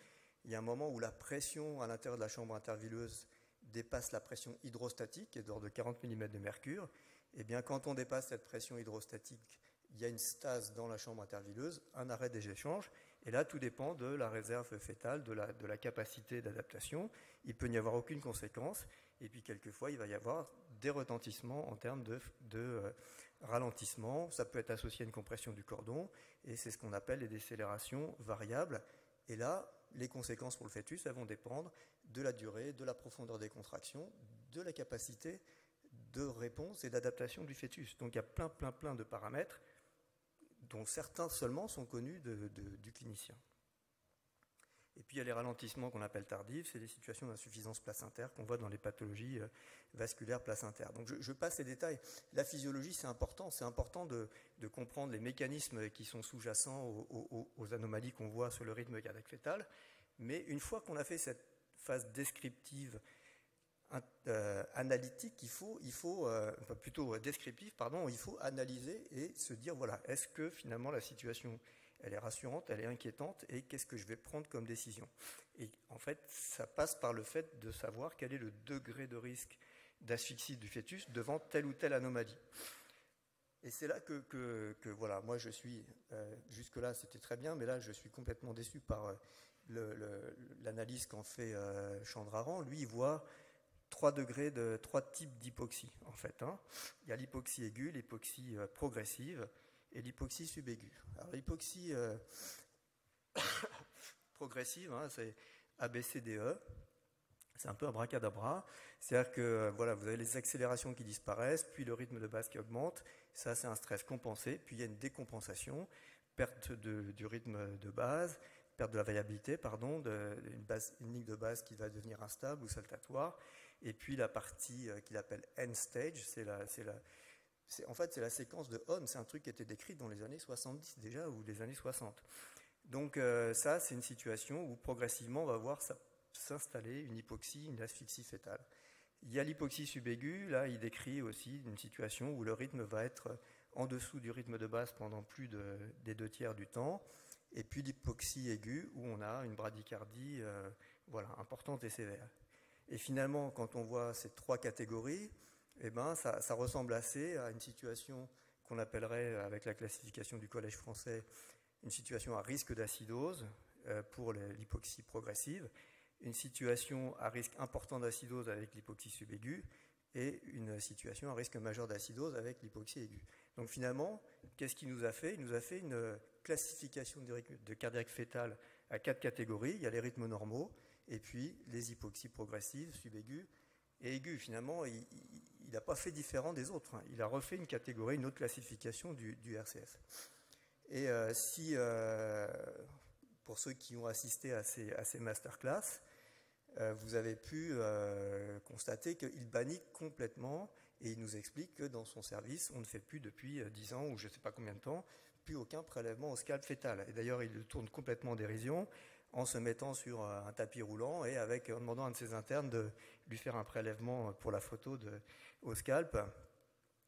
il y a un moment où la pression à l'intérieur de la chambre intervilleuse dépasse la pression hydrostatique, qui est d'ordre de 40 mm de mercure. Et bien, quand on dépasse cette pression hydrostatique, il y a une stase dans la chambre intervilleuse, un arrêt des échanges. Et là, tout dépend de la réserve fœtale, de la capacité d'adaptation. Il peut n'y avoir aucune conséquence. Et puis, quelquefois, il va y avoir des retentissements en termes de ralentissement. Ça peut être associé à une compression du cordon. Et c'est ce qu'on appelle les décélérations variables. Et là, les conséquences pour le fœtus, elles vont dépendre de la durée, de la profondeur des contractions, de la capacité de réponse et d'adaptation du fœtus. Donc, il y a plein de paramètres dont certains seulement sont connus du clinicien. Et puis il y a les ralentissements qu'on appelle tardifs, c'est des situations d'insuffisance placentaire qu'on voit dans les pathologies vasculaires placentaires. Donc je passe les détails. La physiologie, c'est important de comprendre les mécanismes qui sont sous-jacents aux anomalies qu'on voit sur le rythme cardiaque fœtal. Mais une fois qu'on a fait cette phase descriptive, analytique, plutôt descriptif, il faut analyser et se dire, voilà, est-ce que finalement la situation, elle est rassurante, elle est inquiétante, et qu'est-ce que je vais prendre comme décision? Et en fait, ça passe par le fait de savoir quel est le degré de risque d'asphyxie du fœtus devant telle ou telle anomalie. Et c'est là que voilà, moi je suis, jusque-là c'était très bien, mais là je suis complètement déçu par l'analyse qu'en fait Chandraran. Lui, il voit trois types d'hypoxie, en fait. Hein. Il y a l'hypoxie aiguë, l'hypoxie progressive et l'hypoxie subaiguë. Alors, l'hypoxie progressive, c'est ABCDE. C'est un peu abracadabra. C'est-à-dire que voilà, vous avez les accélérations qui disparaissent, puis le rythme de base qui augmente. Ça, c'est un stress compensé. Puis il y a une décompensation, perte du rythme de base, perte de la variabilité, une ligne de base qui va devenir instable ou saltatoire. Et puis la partie qu'il appelle end stage, c'est la séquence de Hone. C'est un truc qui était décrit dans les années 70 déjà, ou les années 60. Donc ça, c'est une situation où progressivement on va voir s'installer une hypoxie, une asphyxie fœtale. Il y a l'hypoxie subaiguë, là il décrit aussi une situation où le rythme va être en dessous du rythme de base pendant plus des 2/3 du temps. Et puis l'hypoxie aiguë, où on a une bradycardie importante et sévère. Et finalement, quand on voit ces trois catégories, ça ressemble assez à une situation qu'on appellerait, avec la classification du Collège français, une situation à risque d'acidose pour l'hypoxie progressive, une situation à risque important d'acidose avec l'hypoxie subaiguë, et une situation à risque majeur d'acidose avec l'hypoxie aiguë. Donc finalement, qu'est-ce qu'il nous a fait? Il nous a fait une classification de cardiaque fœtal à 4 catégories. Il y a les rythmes normaux, et puis les hypoxies progressives, subaiguës, Et aigu, finalement, il n'a pas fait différent des autres. Il a refait une catégorie, une autre classification du RCS. Et pour ceux qui ont assisté à ces masterclass, vous avez pu constater qu'il bannit complètement, et il nous explique que dans son service, on ne fait plus depuis 10 ans ou je ne sais pas combien de temps, plus aucun prélèvement au scalp fœtal. Et d'ailleurs, il le tourne complètement en dérision en se mettant sur un tapis roulant et en demandant à un de ses internes de lui faire un prélèvement pour la photo au scalp.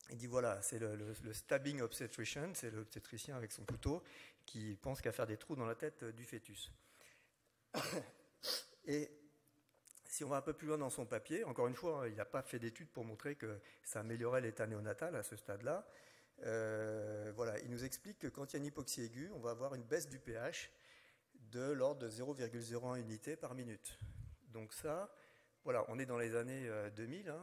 Il dit voilà, c'est le stabbing obstetrician, c'est l'obstétricien avec son couteau qui pense qu'à faire des trous dans la tête du fœtus. Et si on va un peu plus loin dans son papier, encore une fois, il n'a pas fait d'études pour montrer que ça améliorait l'état néonatal à ce stade-là. Voilà, il nous explique que quand il y a une hypoxie aiguë, on va avoir une baisse du pH de l'ordre de 0,01 unité par minute. Donc ça, voilà, on est dans les années 2000.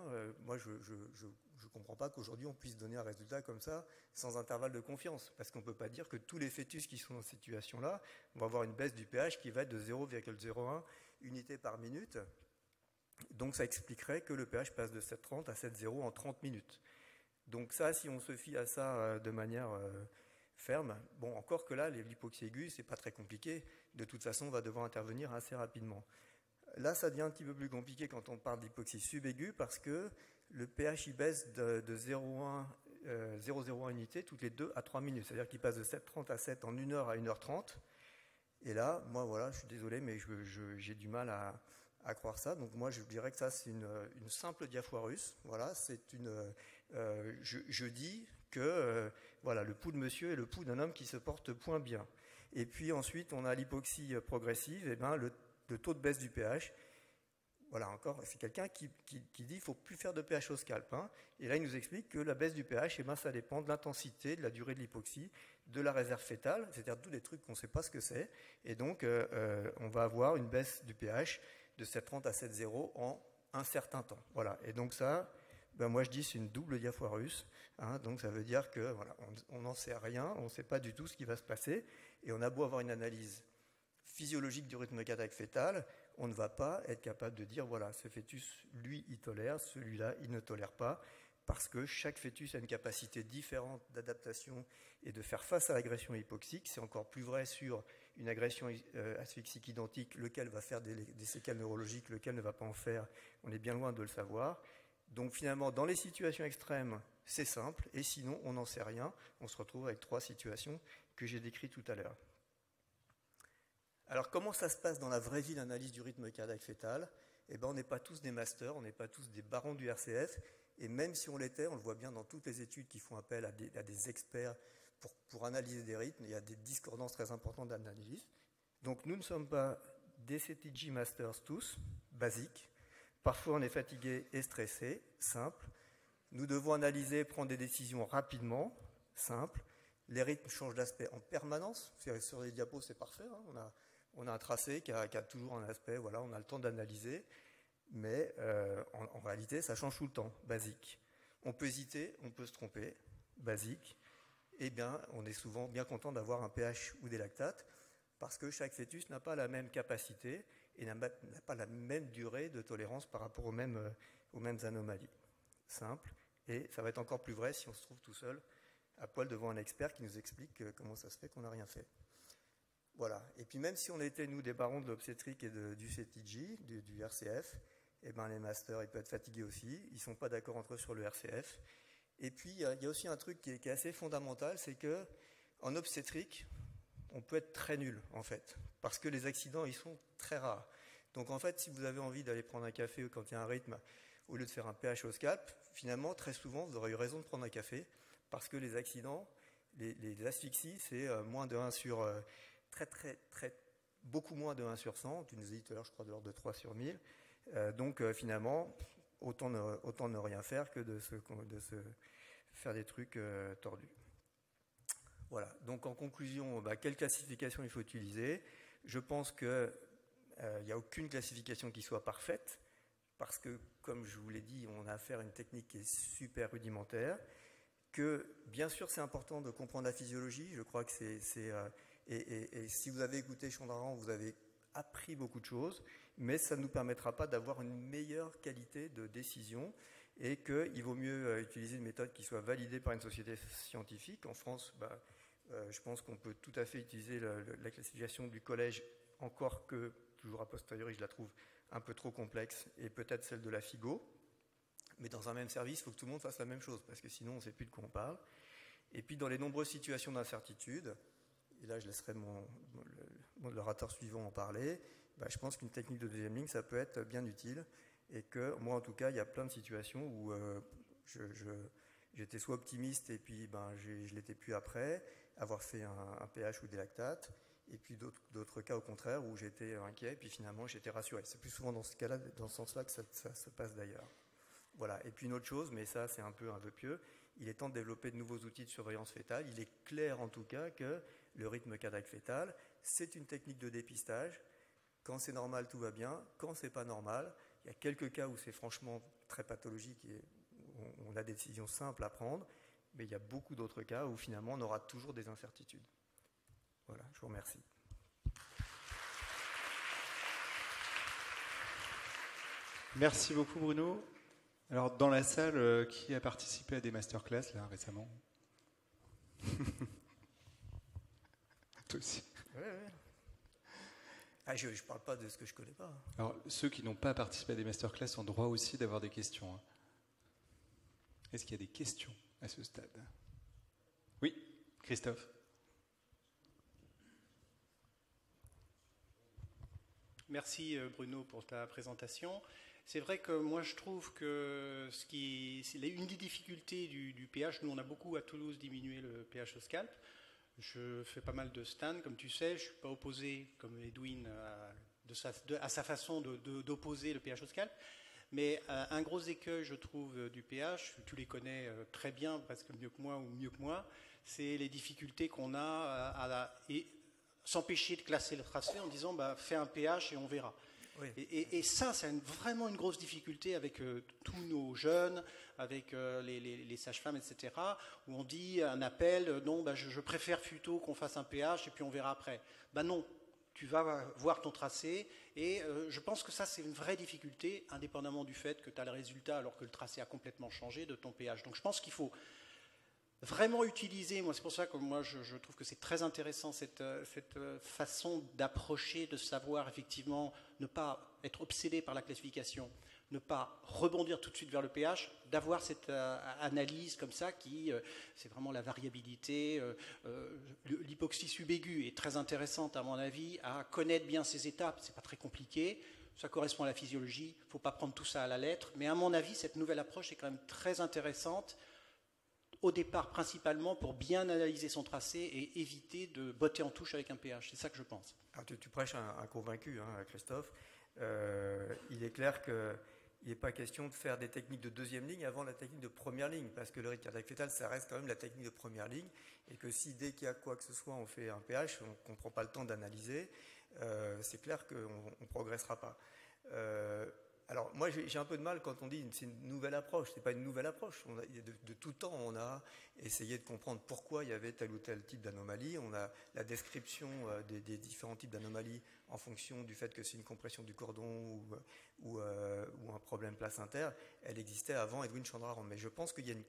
Moi, je ne comprends pas qu'aujourd'hui on puisse donner un résultat comme ça sans intervalle de confiance, parce qu'on ne peut pas dire que tous les fœtus qui sont dans cette situation-là vont avoir une baisse du pH qui va être de 0,01 unité par minute. Donc ça expliquerait que le pH passe de 7,30 à 7,0 en 30 minutes. Donc ça, si on se fie à ça de manière ferme, bon, encore que là, l'hypoxie aiguë, c'est pas très compliqué. De toute façon, on va devoir intervenir assez rapidement. Là, ça devient un petit peu plus compliqué quand on parle d'hypoxie subaiguë parce que le pH il baisse de 0,01 unité toutes les 2 à 3 minutes. C'est-à-dire qu'il passe de 7,30 à 7 en 1 heure à 1h30. Et là, moi, voilà, je suis désolé, mais j'ai du mal à croire ça. Donc moi, je dirais que ça, c'est une simple diaphoirus. Voilà, c'est je dis que voilà, le pouls de monsieur est le pouls d'un homme qui se porte point bien. Et puis ensuite, on a l'hypoxie progressive. Et ben, le taux de baisse du pH, voilà, encore, c'est quelqu'un qui dit qu'il ne faut plus faire de pH au scalp. Et là, il nous explique que la baisse du pH, ben, ça dépend de l'intensité, de la durée de l'hypoxie, de la réserve fœtale, c'est-à-dire tous les trucs qu'on ne sait pas ce que c'est. Et donc, on va avoir une baisse du pH de 7,30 à 7,0 en un certain temps. Voilà. Et donc ça, ben moi je dis c'est une double diaphoirus. Donc ça veut dire que voilà, on n'en sait rien, on ne sait pas du tout ce qui va se passer. Et on a beau avoir une analyse physiologique du rythme cardiaque fœtal, on ne va pas être capable de dire voilà, ce fœtus, lui, il tolère, celui-là, il ne tolère pas, parce que chaque fœtus a une capacité différente d'adaptation et de faire face à l'agression hypoxique. C'est encore plus vrai sur une agression asphyxique identique, lequel va faire des séquelles neurologiques, lequel ne va pas en faire. On est bien loin de le savoir. Donc finalement, dans les situations extrêmes, c'est simple, et sinon, on n'en sait rien. On se retrouve avec 3 situations que j'ai décrites tout à l'heure. Alors comment ça se passe dans la vraie vie, l'analyse du rythme cardiaque fœtal ? Eh bien, on n'est pas tous des masters, on n'est pas tous des barons du RCF, et même si on l'était, on le voit bien dans toutes les études qui font appel à des experts pour analyser des rythmes, il y a des discordances très importantes d'analyse. Donc nous ne sommes pas des CTG masters tous, basiques. Parfois on est fatigué et stressé, simple. Nous devons analyser, prendre des décisions rapidement, simple. Les rythmes changent d'aspect en permanence. Sur les diapos, c'est parfait. On a un tracé qui a toujours un aspect, voilà, on a le temps d'analyser. Mais en réalité, ça change tout le temps, basique. On peut hésiter, on peut se tromper, basique. Eh bien, on est souvent bien content d'avoir un pH ou des lactates parce que chaque fœtus n'a pas la même capacité et n'a pas la même durée de tolérance par rapport aux mêmes anomalies. Simple. Et ça va être encore plus vrai si on se trouve tout seul à poil devant un expert qui nous explique comment ça se fait qu'on n'a rien fait. Voilà. Et puis même si on était, nous, des barons de l'obstétrique et du CTG, du RCF, eh ben, les masters, ils peuvent être fatigués aussi. Ils ne sont pas d'accord entre eux sur le RCF. Et puis, il y a aussi un truc qui est assez fondamental, c'est qu'en obstétrique, on peut être très nul, en fait, parce que les accidents, ils sont très rares. Donc, en fait, si vous avez envie d'aller prendre un café quand il y a un rythme, au lieu de faire un pH au scalp, finalement, très souvent, vous aurez eu raison de prendre un café, parce que les accidents, les asphyxies, c'est moins de 1 sur... beaucoup moins de 1 sur 100. Tu nous as dit tout à l'heure, je crois, de l'ordre de 3 sur 1000. Donc, finalement... Autant ne rien faire que de se faire des trucs tordus. Voilà. Donc en conclusion, quelle classification il faut utiliser ? Je pense qu'il n'y a aucune classification qui soit parfaite, parce que, comme je vous l'ai dit, on a affaire à une technique qui est super rudimentaire, que bien sûr c'est important de comprendre la physiologie, je crois que et si vous avez écouté Chandraran, vous avez appris beaucoup de choses, mais ça ne nous permettra pas d'avoir une meilleure qualité de décision et qu'il vaut mieux utiliser une méthode qui soit validée par une société scientifique. En France, je pense qu'on peut tout à fait utiliser la classification du collège, encore que, toujours a posteriori, je la trouve un peu trop complexe, et peut-être celle de la FIGO. Mais dans un même service, il faut que tout le monde fasse la même chose, parce que sinon on ne sait plus de quoi on parle. Et puis dans les nombreuses situations d'incertitude, et là je laisserai l'orateur suivant en parler, je pense qu'une technique de deuxième ligne, ça peut être bien utile, et que moi en tout cas, il y a plein de situations où j'étais soit optimiste, et puis je l'étais plus après, avoir fait un pH ou des lactates, et puis d'autres cas au contraire où j'étais inquiet, et puis finalement j'étais rassuré. C'est plus souvent dans ce cas-là, dans ce sens-là que ça se passe d'ailleurs. Voilà. Et puis une autre chose, mais ça c'est un peu pieux, il est temps de développer de nouveaux outils de surveillance fœtale. Il est clair en tout cas que le rythme cardiaque fœtal, c'est une technique de dépistage. Quand c'est normal, tout va bien. Quand c'est pas normal, il y a quelques cas où c'est franchement très pathologique et on a des décisions simples à prendre, mais il y a beaucoup d'autres cas où finalement on aura toujours des incertitudes. Voilà, je vous remercie. Merci beaucoup Bruno. Alors dans la salle, qui a participé à des masterclass là récemment? Toi aussi. Ouais. Ah, je ne parle pas de ce que je ne connais pas. Alors ceux qui n'ont pas participé à des masterclass ont droit aussi d'avoir des questions. Est-ce qu'il y a des questions à ce stade? Oui, Christophe. Merci Bruno pour ta présentation. C'est vrai que moi je trouve que une des difficultés du pH, nous on a beaucoup à Toulouse diminué le pH au scalp. Je fais pas mal de stands, comme tu sais, je ne suis pas opposé, comme Edwin, à sa façon d'opposer le pH au scalp. Mais un gros écueil, je trouve, du pH, tu les connais très bien, presque mieux que moi ou mieux que moi, c'est les difficultés qu'on a à s'empêcher de classer le tracé en disant fais un pH et on verra. Oui. Et ça, c'est vraiment une grosse difficulté avec tous nos jeunes, avec les sages-femmes, etc., où on dit un appel, non, je préfère plutôt qu'on fasse un pH et puis on verra après. Non, tu vas voir ton tracé, et je pense que ça, c'est une vraie difficulté, indépendamment du fait que tu as le résultat alors que le tracé a complètement changé de ton pH. Donc je pense qu'il faut vraiment utiliser, moi c'est pour ça que moi je trouve que c'est très intéressant cette façon d'approcher, de savoir effectivement ne pas être obsédé par la classification, ne pas rebondir tout de suite vers le pH, d'avoir cette analyse comme ça qui, c'est vraiment la variabilité, l'hypoxie subaiguë est très intéressante à mon avis, à connaître bien ces étapes, c'est pas très compliqué, ça correspond à la physiologie, il ne faut pas prendre tout ça à la lettre, mais à mon avis cette nouvelle approche est quand même très intéressante, au départ principalement pour bien analyser son tracé et éviter de botter en touche avec un pH. C'est ça que je pense. Alors, tu prêches un convaincu, Christophe. Il est clair qu'il n'est pas question de faire des techniques de deuxième ligne avant la technique de première ligne, parce que le rythme cardiaque fœtal, ça reste quand même la technique de première ligne, et que si dès qu'il y a quoi que ce soit, on fait un pH, on ne prend pas le temps d'analyser, c'est clair qu'on ne progressera pas. Alors moi j'ai un peu de mal quand on dit c'est une nouvelle approche, c'est pas une nouvelle approche. De tout temps on a essayé de comprendre pourquoi il y avait tel ou tel type d'anomalie. On a la description des différents types d'anomalies en fonction du fait que c'est une compression du cordon ou un problème placentaire. Elle existait avant Edwin Chandraran, mais je pense qu'il y a une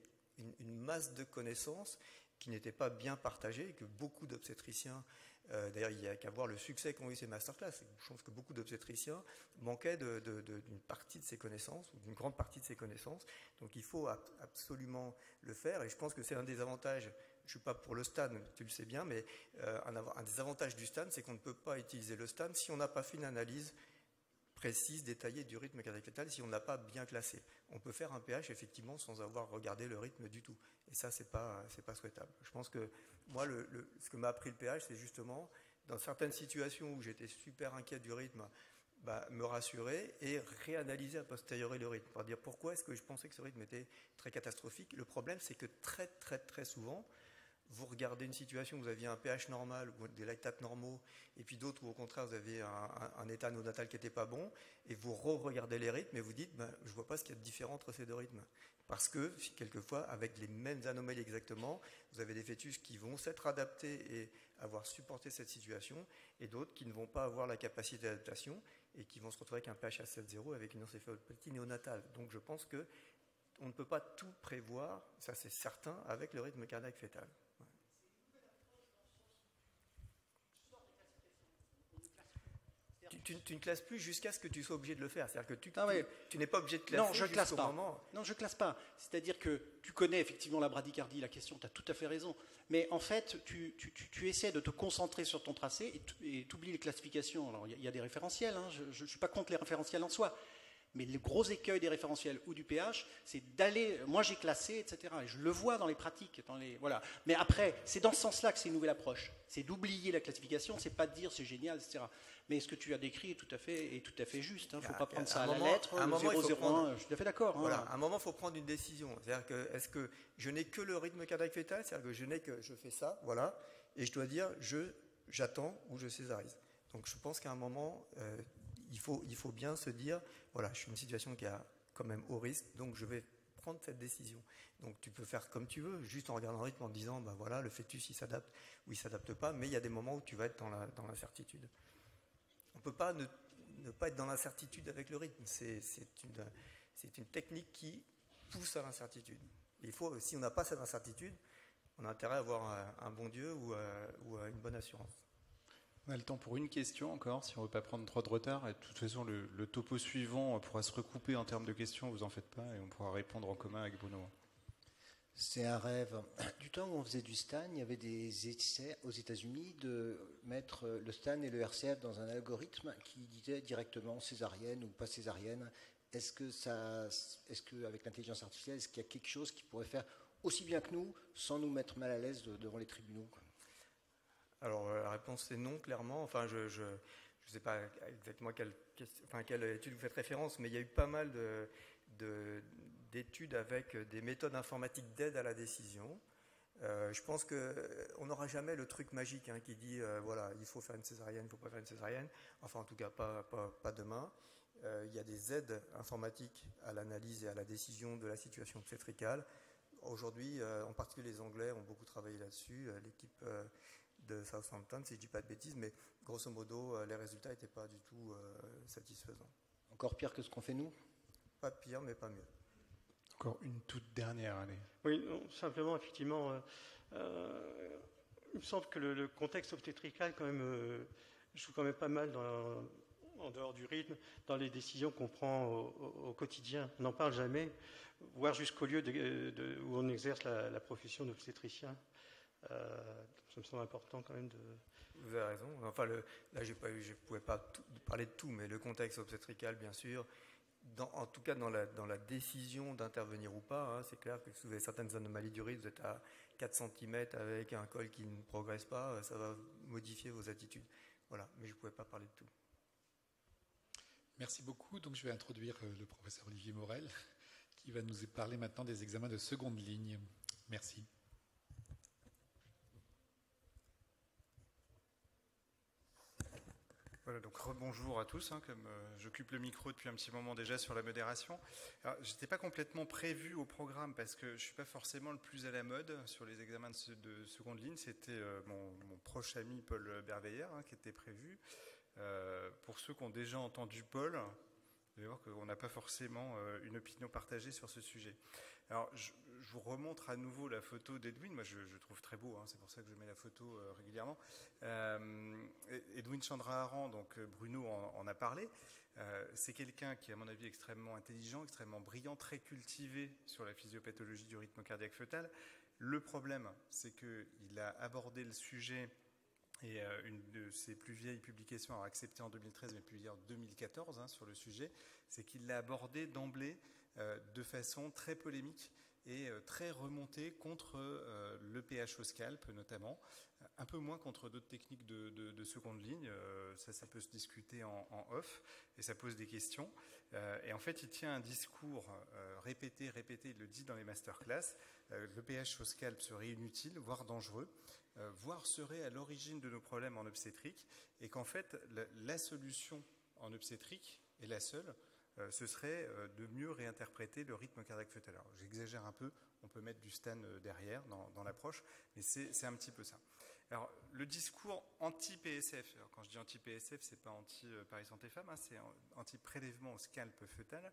masse de connaissances qui n'était pas bien partagée et que beaucoup d'obstétriciens, d'ailleurs il n'y a qu'à voir le succès qu'ont eu ces masterclass, je pense que beaucoup d'obstétriciens manquaient d'une partie de ces connaissances, ou d'une grande partie de ces connaissances, donc il faut absolument le faire, et je pense que c'est un des avantages, je ne suis pas pour le STAN, tu le sais bien, mais un des avantages du STAN, c'est qu'on ne peut pas utiliser le STAN si on n'a pas fait une analyse précise, détaillée du rythme cardiaque fœtal, si on n'a pas bien classé. On peut faire un pH effectivement sans avoir regardé le rythme du tout. Et ça, c'est pas souhaitable. Je pense que moi, ce que m'a appris le pH, c'est justement, dans certaines situations où j'étais super inquiet du rythme, me rassurer et réanalyser a posteriori le rythme. Pour dire pourquoi est-ce que je pensais que ce rythme était très catastrophique. Le problème, c'est que très, très, très souvent, vous regardez une situation où vous aviez un pH normal ou des lactates normaux, et puis d'autres où au contraire vous avez un état néonatal qui n'était pas bon, et vous regardez les rythmes et vous dites je ne vois pas ce qu'il y a de différent entre ces deux rythmes. Parce que quelquefois, avec les mêmes anomalies exactement, vous avez des fœtus qui vont s'être adaptés et avoir supporté cette situation, et d'autres qui ne vont pas avoir la capacité d'adaptation et qui vont se retrouver avec un pH à 7,0 avec une encéphalopathie néonatale. Donc je pense qu'on ne peut pas tout prévoir, ça c'est certain, avec le rythme cardiaque fœtal. Tu ne classes plus jusqu'à ce que tu sois obligé de le faire. C'est-à-dire que tu n'es pas obligé de classer. Non, je ne classe pas. Moment. Non, je classe pas. C'est-à-dire que tu connais effectivement la bradycardie, la question, tu as tout à fait raison. Mais en fait, tu essaies de te concentrer sur ton tracé et tu oublies les classifications. Alors, il y a des référentiels, hein, je ne suis pas contre les référentiels en soi. Mais le gros écueil des référentiels ou du pH, c'est d'aller... Moi, j'ai classé, etc. Et je le vois dans les pratiques. Voilà. Mais après, c'est dans ce sens-là que c'est une nouvelle approche. C'est d'oublier la classification, c'est pas de dire c'est génial, etc. Mais ce que tu as décrit est tout à fait juste. Il ne faut pas prendre ça à la lettre. 0,01, je suis tout à fait d'accord. Voilà, à un moment, il faut prendre une décision. C'est-à-dire que, est-ce que je n'ai que le rythme cardiaque fœtal, c'est-à-dire que je fais ça, voilà, et je dois dire j'attends ou je césarise. Donc je pense qu'à un moment, il faut bien se dire, voilà, je suis dans une situation qui a quand même haut risque, donc je vais prendre cette décision. Donc tu peux faire comme tu veux, juste en regardant le rythme, en disant, voilà, le fœtus il s'adapte ou il s'adapte pas, mais il y a des moments où tu vas être dans l'incertitude. On ne peut pas ne pas être dans l'incertitude avec le rythme. C'est une technique qui pousse à l'incertitude. Si on n'a pas cette incertitude, on a intérêt à avoir un bon Dieu ou une bonne assurance. On a le temps pour une question encore, si on ne veut pas prendre trop de retard. Et de toute façon, le topo suivant pourra se recouper en termes de questions, vous en faites pas, et on pourra répondre en commun avec Bruno. C'est un rêve. Du temps où on faisait du STAN, il y avait des essais aux États-Unis de mettre le STAN et le RCF dans un algorithme qui disait directement césarienne ou pas césarienne. Est-ce que avec l'intelligence artificielle, est-ce qu'il y a quelque chose qui pourrait faire aussi bien que nous, sans nous mettre mal à l'aise devant les tribunaux? Alors la réponse est non, clairement. Enfin, je ne sais pas exactement quelle étude vous faites référence, mais il y a eu pas mal d'études avec des méthodes informatiques d'aide à la décision. Je pense qu'on n'aura jamais le truc magique qui dit voilà, il faut faire une césarienne, il ne faut pas faire une césarienne. Enfin, en tout cas, pas demain. Il y a des aides informatiques à l'analyse et à la décision de la situation obstétricale. Aujourd'hui, en particulier les Anglais ont beaucoup travaillé là-dessus. L'équipe de Southampton, si je ne dis pas de bêtises, mais grosso modo, les résultats n'étaient pas du tout satisfaisants. Encore pire que ce qu'on fait nous? Pas pire, mais pas mieux. Encore une toute dernière, allez. Oui, non, simplement, effectivement, il me semble que le contexte obstétrical, quand même, joue quand même pas mal en dehors du rythme, dans les décisions qu'on prend au quotidien. On n'en parle jamais, voire jusqu'au lieu où on exerce la profession d'obstétricien. Ça me semble important quand même de... Vous avez raison. Enfin, là, je ne pouvais pas parler de tout, mais le contexte obstétrical, bien sûr, en tout cas dans la décision d'intervenir ou pas, c'est clair que si vous avez certaines anomalies du rythme, vous êtes à 4 cm avec un col qui ne progresse pas, ça va modifier vos attitudes. Voilà, mais je ne pouvais pas parler de tout. Merci beaucoup. Donc je vais introduire le professeur Olivier Morel, qui va nous parler maintenant des examens de seconde ligne. Merci. Voilà, donc rebonjour à tous, comme j'occupe le micro depuis un petit moment déjà sur la modération. Alors, je n'étais pas complètement prévu au programme parce que je ne suis pas forcément le plus à la mode sur les examens de seconde ligne. C'était mon proche ami Paul Berveillère qui était prévu. Pour ceux qui ont déjà entendu Paul, vous allez voir qu'on n'a pas forcément une opinion partagée sur ce sujet. Alors, je vous remontre à nouveau la photo d'Edwin. Moi, je trouve très beau, c'est pour ça que je mets la photo régulièrement. Edwin Chandraharan, donc Bruno en a parlé. C'est quelqu'un qui est, à mon avis, extrêmement intelligent, extrêmement brillant, très cultivé sur la physiopathologie du rythme cardiaque fœtal. Le problème, c'est qu'il a abordé le sujet, et une de ses plus vieilles publications, acceptée en 2013, mais publiée en 2014 sur le sujet, c'est qu'il l'a abordé d'emblée de façon très polémique et très remontée contre le pH au scalp notamment, un peu moins contre d'autres techniques de seconde ligne. Ça peut se discuter en off et ça pose des questions. Et en fait, il tient un discours répété, il le dit dans les masterclass. Le pH au scalp serait inutile, voire dangereux, voire serait à l'origine de nos problèmes en obstétrique, et qu'en fait, la solution en obstétrique, et la seule, ce serait de mieux réinterpréter le rythme cardiaque fœtal. Alors, j'exagère un peu, on peut mettre du stan derrière dans l'approche, mais c'est un petit peu ça. Alors, le discours anti-PSF, alors quand je dis anti-PSF, c'est pas anti-Paris Santé Femmes, hein, c'est anti-prélèvement au scalp fœtal.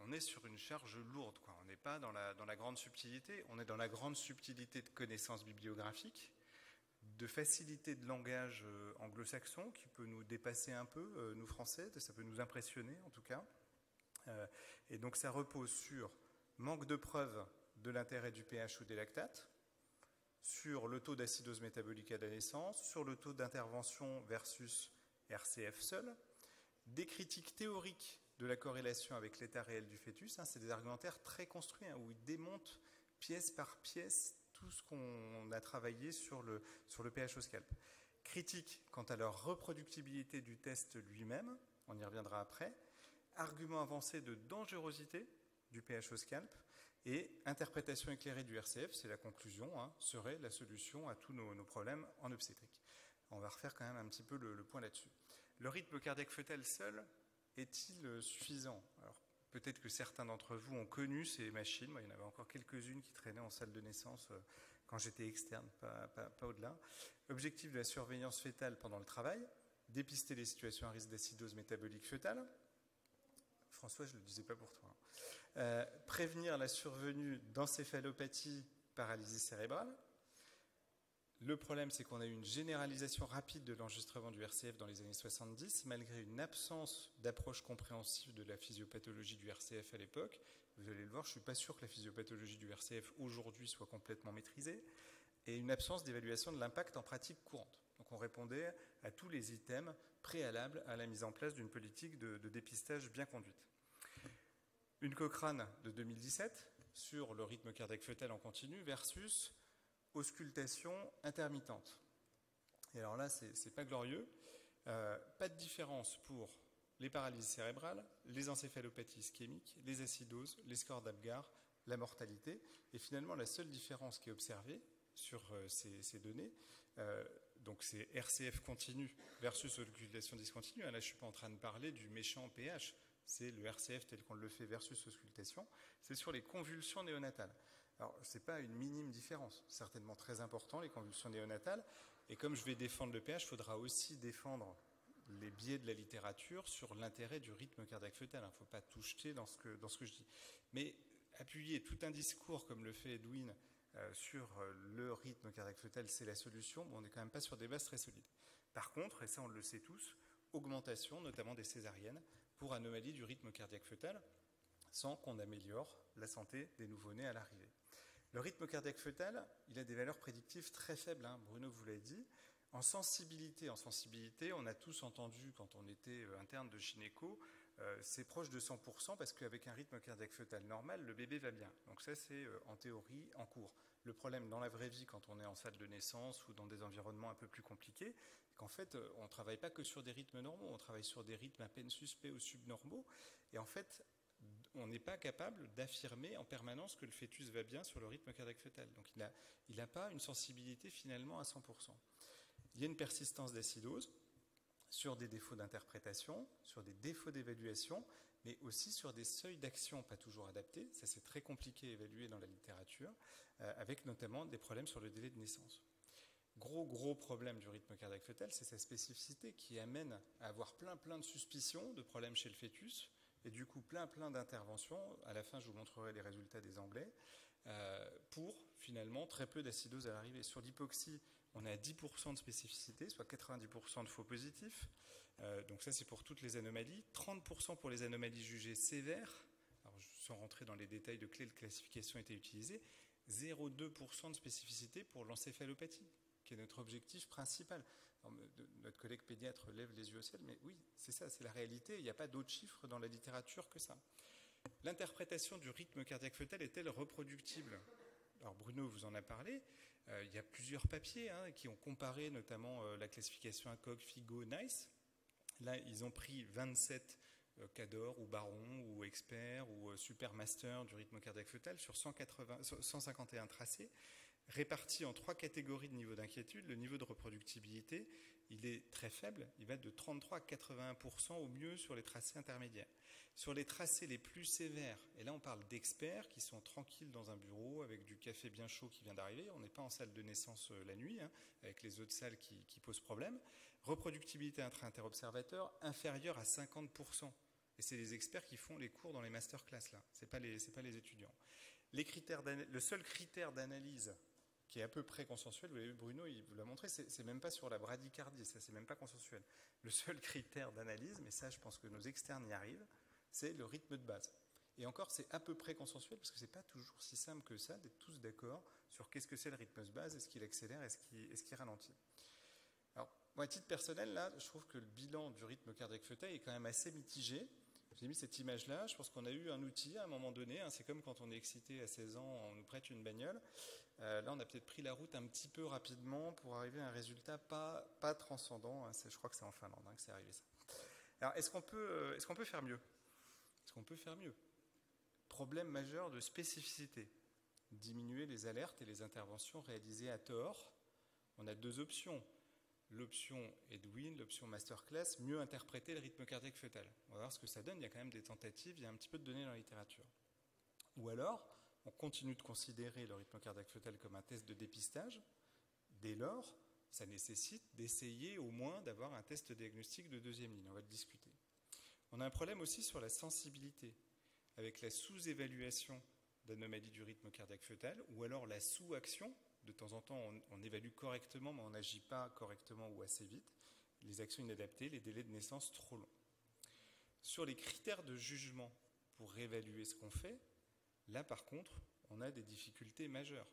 On est sur une charge lourde, quoi. On n'est pas dans la grande subtilité, on est dans la grande subtilité de connaissances bibliographiques, de facilité de langage anglo-saxon qui peut nous dépasser un peu, nous français, ça peut nous impressionner en tout cas. Et donc ça repose sur manque de preuves de l'intérêt du pH ou des lactates, sur le taux d'acidose métabolique à la naissance, sur le taux d'intervention versus RCF seul, des critiques théoriques de la corrélation avec l'état réel du fœtus. C'est des argumentaires très construits où ils démontent pièce par pièce tout ce qu'on a travaillé sur le pH au scalp. Critique quant à leur reproductibilité du test lui-même, on y reviendra après. Argument avancé de dangerosité du pH au scalp, et interprétation éclairée du RCF, c'est la conclusion, serait la solution à tous nos problèmes en obstétrique. On va refaire quand même un petit peu le point là-dessus. Le rythme cardiaque fœtal seul est-il suffisant? Alors, peut-être que certains d'entre vous ont connu ces machines. Moi, il y en avait encore quelques-unes qui traînaient en salle de naissance quand j'étais externe, pas au-delà. Objectif de la surveillance fœtale pendant le travail, dépister les situations à risque d'acidose métabolique fœtale. François, je ne le disais pas pour toi. Prévenir la survenue d'encéphalopathie, paralysie cérébrale. Le problème, c'est qu'on a eu une généralisation rapide de l'enregistrement du RCF dans les années 70, malgré une absence d'approche compréhensive de la physiopathologie du RCF à l'époque. Vous allez le voir, je ne suis pas sûr que la physiopathologie du RCF aujourd'hui soit complètement maîtrisée, et une absence d'évaluation de l'impact en pratique courante. Donc on répondait à tous les items préalables à la mise en place d'une politique de dépistage bien conduite. Une Cochrane de 2017 sur le rythme cardiaque fœtal en continu versus auscultation intermittente. Et alors là, c'est pas glorieux. Pas de différence pour les paralysies cérébrales, les encéphalopathies ischémiques, les acidoses, les scores d'Apgar, la mortalité. Et finalement, la seule différence qui est observée sur ces données, donc c'est RCF continu versus auscultation discontinue. Là, je ne suis pas en train de parler du méchant pH. C'est le RCF tel qu'on le fait versus auscultation. C'est sur les convulsions néonatales. Alors, ce n'est pas une minime différence, certainement très important, les convulsions néonatales. Et comme je vais défendre le pH, il faudra aussi défendre les biais de la littérature sur l'intérêt du rythme cardiaque fœtal. Il ne faut pas tout jeter dans ce que je dis. Mais appuyer tout un discours comme le fait Edwin sur le rythme cardiaque fœtal, c'est la solution. Bon, on n'est quand même pas sur des bases très solides. Par contre, et ça on le sait tous, augmentation notamment des césariennes pour anomalie du rythme cardiaque fœtal, sans qu'on améliore la santé des nouveau-nés à l'arrivée. Le rythme cardiaque fœtal, il a des valeurs prédictives très faibles, Bruno vous l'a dit. En sensibilité, on a tous entendu quand on était interne de gynéco, c'est proche de 100% parce qu'avec un rythme cardiaque fœtal normal, le bébé va bien. Donc ça, c'est en théorie, en cours. Le problème dans la vraie vie, quand on est en salle de naissance ou dans des environnements un peu plus compliqués, c'est qu'en fait, on ne travaille pas que sur des rythmes normaux, on travaille sur des rythmes à peine suspects ou subnormaux. Et en fait, on n'est pas capable d'affirmer en permanence que le fœtus va bien sur le rythme cardiaque fœtal. Donc il n'a pas une sensibilité finalement à 100%. Il y a une persistance d'acidose sur des défauts d'interprétation, sur des défauts d'évaluation, mais aussi sur des seuils d'action pas toujours adaptés. Ça, c'est très compliqué à évaluer dans la littérature, avec notamment des problèmes sur le délai de naissance. Gros problème du rythme cardiaque fœtal, c'est sa spécificité qui amène à avoir plein de suspicions de problèmes chez le fœtus, et du coup plein d'interventions. À la fin, je vous montrerai les résultats des Anglais, pour finalement très peu d'acidose à l'arrivée. Sur l'hypoxie, on est à 10% de spécificité, soit 90% de faux positifs. Donc ça, c'est pour toutes les anomalies. 30% pour les anomalies jugées sévères. Alors, sans rentrer dans les détails de quelle classification était utilisée. 0,2% de spécificité pour l'encéphalopathie, qui est notre objectif principal. Alors, notre collègue pédiatre lève les yeux au ciel, mais oui, c'est ça, c'est la réalité. Il n'y a pas d'autres chiffres dans la littérature que ça. L'interprétation du rythme cardiaque fœtal est-elle reproductible? Alors Bruno vous en a parlé. Il y a plusieurs papiers qui ont comparé notamment la classification ACOG, FIGO, NICE. Là, ils ont pris 27 cadors ou barons ou experts ou supermasters du rythme cardiaque fœtal sur 151 tracés, répartis en 3 catégories de niveau d'inquiétude. Le niveau de reproductibilité, il est très faible, il va de 33 à 81% au mieux sur les tracés intermédiaires. Sur les tracés les plus sévères, et là on parle d'experts qui sont tranquilles dans un bureau avec du café bien chaud qui vient d'arriver, on n'est pas en salle de naissance la nuit, avec les autres salles qui posent problème, reproductibilité intra-interobservateur inférieure à 50%. Et c'est les experts qui font les cours dans les masterclass là, c'est pas les étudiants. Le seul critère d'analyse qui est à peu près consensuel, vous l'avez vu Bruno, il vous l'a montré, c'est même pas sur la bradycardie, ça c'est même pas consensuel. Le seul critère d'analyse, mais ça je pense que nos externes y arrivent, c'est le rythme de base. Et encore, c'est à peu près consensuel, parce que c'est pas toujours si simple que ça d'être tous d'accord sur qu'est-ce que c'est le rythme de base, est-ce qu'il accélère, est-ce qu'il ralentit. Alors, moi, à titre personnel, là, je trouve que le bilan du rythme cardiaque fœtal est quand même assez mitigé. J'ai mis cette image-là, je pense qu'on a eu un outil à un moment donné, c'est comme quand on est excité à 16 ans, on nous prête une bagnole. Là, on a peut-être pris la route un petit peu rapidement pour arriver à un résultat pas transcendant. Je crois que c'est en Finlande que c'est arrivé ça. Alors, est-ce qu'on peut faire mieux ? Est-ce qu'on peut faire mieux ? Problème majeur de spécificité. Diminuer les alertes et les interventions réalisées à tort. On a 2 options. L'option Edwin, l'option Masterclass, mieux interpréter le rythme cardiaque fœtal. On va voir ce que ça donne, il y a quand même des tentatives, il y a un petit peu de données dans la littérature. Ou alors, on continue de considérer le rythme cardiaque fœtal comme un test de dépistage. Dès lors, ça nécessite d'essayer au moins d'avoir un test diagnostique de 2e ligne. On va le discuter. On a un problème aussi sur la sensibilité, avec la sous-évaluation d'anomalies du rythme cardiaque fœtal, ou alors la sous-action. De temps en temps, on évalue correctement, mais on n'agit pas correctement ou assez vite. Les actions inadaptées, les délais de naissance trop longs. Sur les critères de jugement pour réévaluer ce qu'on fait, là par contre, on a des difficultés majeures.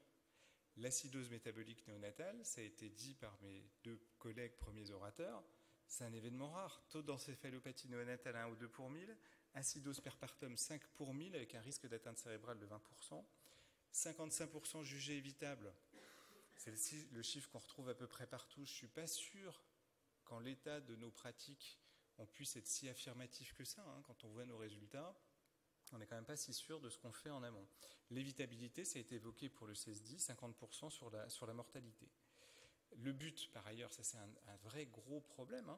L'acidose métabolique néonatale, ça a été dit par mes 2 collègues premiers orateurs, c'est un événement rare. Taux d'encéphalopathie néonatale 1 ou 2 pour 1000, acidose perpartum 5 pour 1000 avec un risque d'atteinte cérébrale de 20%, 55% jugé évitable. C'est le chiffre qu'on retrouve à peu près partout. Je ne suis pas sûr qu'en l'état de nos pratiques, on puisse être si affirmatif que ça. Quand on voit nos résultats, on n'est quand même pas si sûr de ce qu'on fait en amont. L'évitabilité, ça a été évoqué pour le CESDI, 50% sur la mortalité. Le but, par ailleurs, ça c'est un vrai gros problème.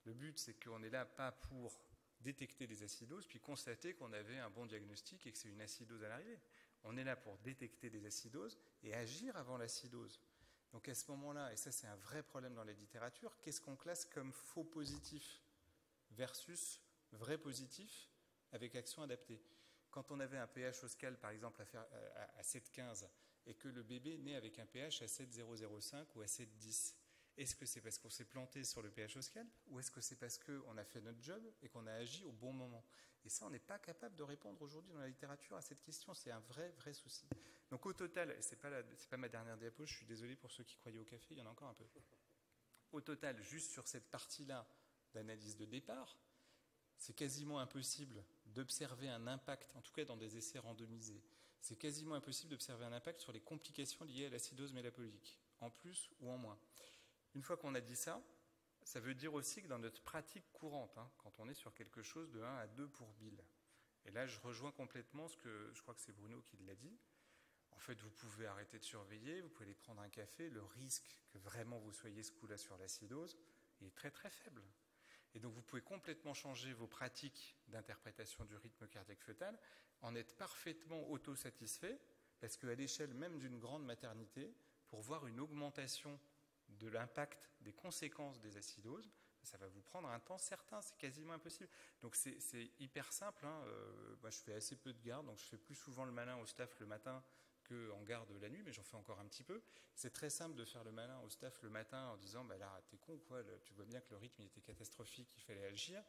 Le but, c'est qu'on est là pas pour détecter des acidoses, puis constater qu'on avait un bon diagnostic et que c'est une acidose à l'arrivée. On est là pour détecter des acidoses et agir avant l'acidose. Donc à ce moment-là, et ça c'est un vrai problème dans la littérature, qu'est-ce qu'on classe comme faux positif versus vrai positif avec action adaptée ? Quand on avait un pH au scalp, par exemple, à 7,15 et que le bébé naît avec un pH à 7,005 ou à 7,10, est-ce que c'est parce qu'on s'est planté sur le pH au scalp ou est-ce que c'est parce qu'on a fait notre job et qu'on a agi au bon moment ? Et ça, on n'est pas capable de répondre aujourd'hui dans la littérature à cette question. C'est un vrai souci. Donc au total, et c'est pas ma dernière diapo, je suis désolé pour ceux qui croyaient au café, il y en a encore un peu. Au total, juste sur cette partie-là d'analyse de départ, c'est quasiment impossible d'observer un impact, en tout cas dans des essais randomisés, c'est quasiment impossible d'observer un impact sur les complications liées à l'acidose métabolique, en plus ou en moins. Une fois qu'on a dit ça, ça veut dire aussi que dans notre pratique courante, quand on est sur quelque chose de 1 à 2 pour 1000, et là je rejoins complètement ce que, je crois que c'est Bruno qui l'a dit, en fait vous pouvez arrêter de surveiller, vous pouvez aller prendre un café, le risque que vraiment vous soyez ce coup-là sur l'acidose est très très faible. Et donc vous pouvez complètement changer vos pratiques d'interprétation du rythme cardiaque fœtal, en être parfaitement autosatisfait, parce qu'à l'échelle même d'une grande maternité, pour voir une augmentation de l'impact des conséquences des acidoses, ça va vous prendre un temps certain, c'est quasiment impossible. Donc c'est hyper simple. Moi je fais assez peu de garde, donc je fais plus souvent le malin au staff le matin qu'en garde la nuit, mais j'en fais encore un petit peu. C'est très simple de faire le malin au staff le matin en disant bah là t'es con ou quoi, tu vois bien que le rythme il était catastrophique, il fallait agir,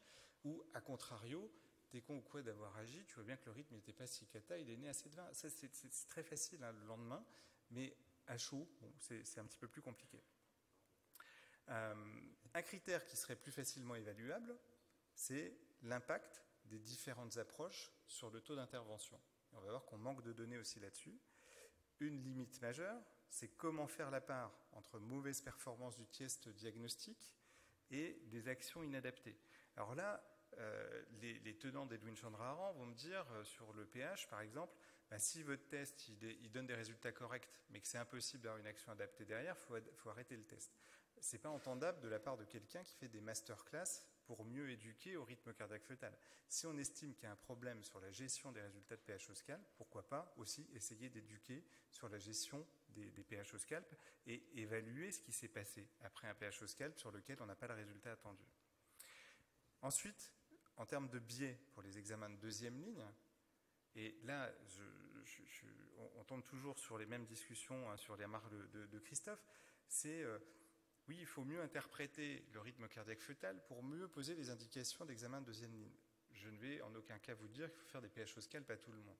ou à contrario, t'es con ou quoi d'avoir agi, tu vois bien que le rythme n'était pas si cata, il est né à 7,20. Ça c'est très facile le lendemain, mais à chaud, bon, c'est un petit peu plus compliqué. Un critère qui serait plus facilement évaluable, c'est l'impact des différentes approches sur le taux d'intervention. Et on va voir qu'on manque de données aussi là-dessus. une limite majeure, c'est comment faire la part entre mauvaise performance du test diagnostique et des actions inadaptées. Alors là, les tenants d'Edwin Chandraharan vont me dire, sur le pH par exemple, si votre test il donne des résultats corrects, mais que c'est impossible d'avoir une action adaptée derrière, il faut arrêter le test. Ce n'est pas entendable de la part de quelqu'un qui fait des masterclass pour mieux éduquer au rythme cardiaque fœtal. Si on estime qu'il y a un problème sur la gestion des résultats de pH au scalp, pourquoi pas aussi essayer d'éduquer sur la gestion des pH au scalp et évaluer ce qui s'est passé après un pH au scalp sur lequel on n'a pas le résultat attendu. Ensuite, en termes de biais pour les examens de deuxième ligne, et là, on tombe toujours sur les mêmes discussions, hein, sur les remarques de Christophe, c'est oui, il faut mieux interpréter le rythme cardiaque fœtal pour mieux poser les indications d'examen de deuxième ligne. Je ne vais en aucun cas vous dire qu'il faut faire des pH au scalp à tout le monde.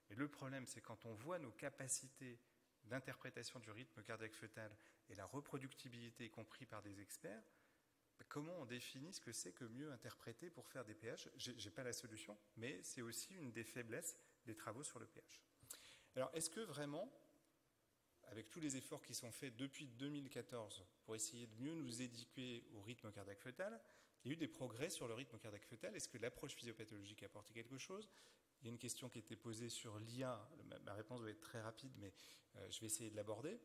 Mais le problème, c'est quand on voit nos capacités d'interprétation du rythme cardiaque fœtal et la reproductibilité compris par des experts, comment on définit ce que c'est que mieux interpréter pour faire des pH? Je n'ai pas la solution, mais c'est aussi une des faiblesses des travaux sur le pH. Alors, est-ce que vraiment, avec tous les efforts qui sont faits depuis 2014 pour essayer de mieux nous éduquer au rythme cardiaque fœtal, il y a eu des progrès sur le rythme cardiaque fœtal? Est-ce que l'approche physiopathologique a apporté quelque chose? Il y a une question qui a été posée sur l'IA. Ma réponse va être très rapide, mais je vais essayer de l'aborder.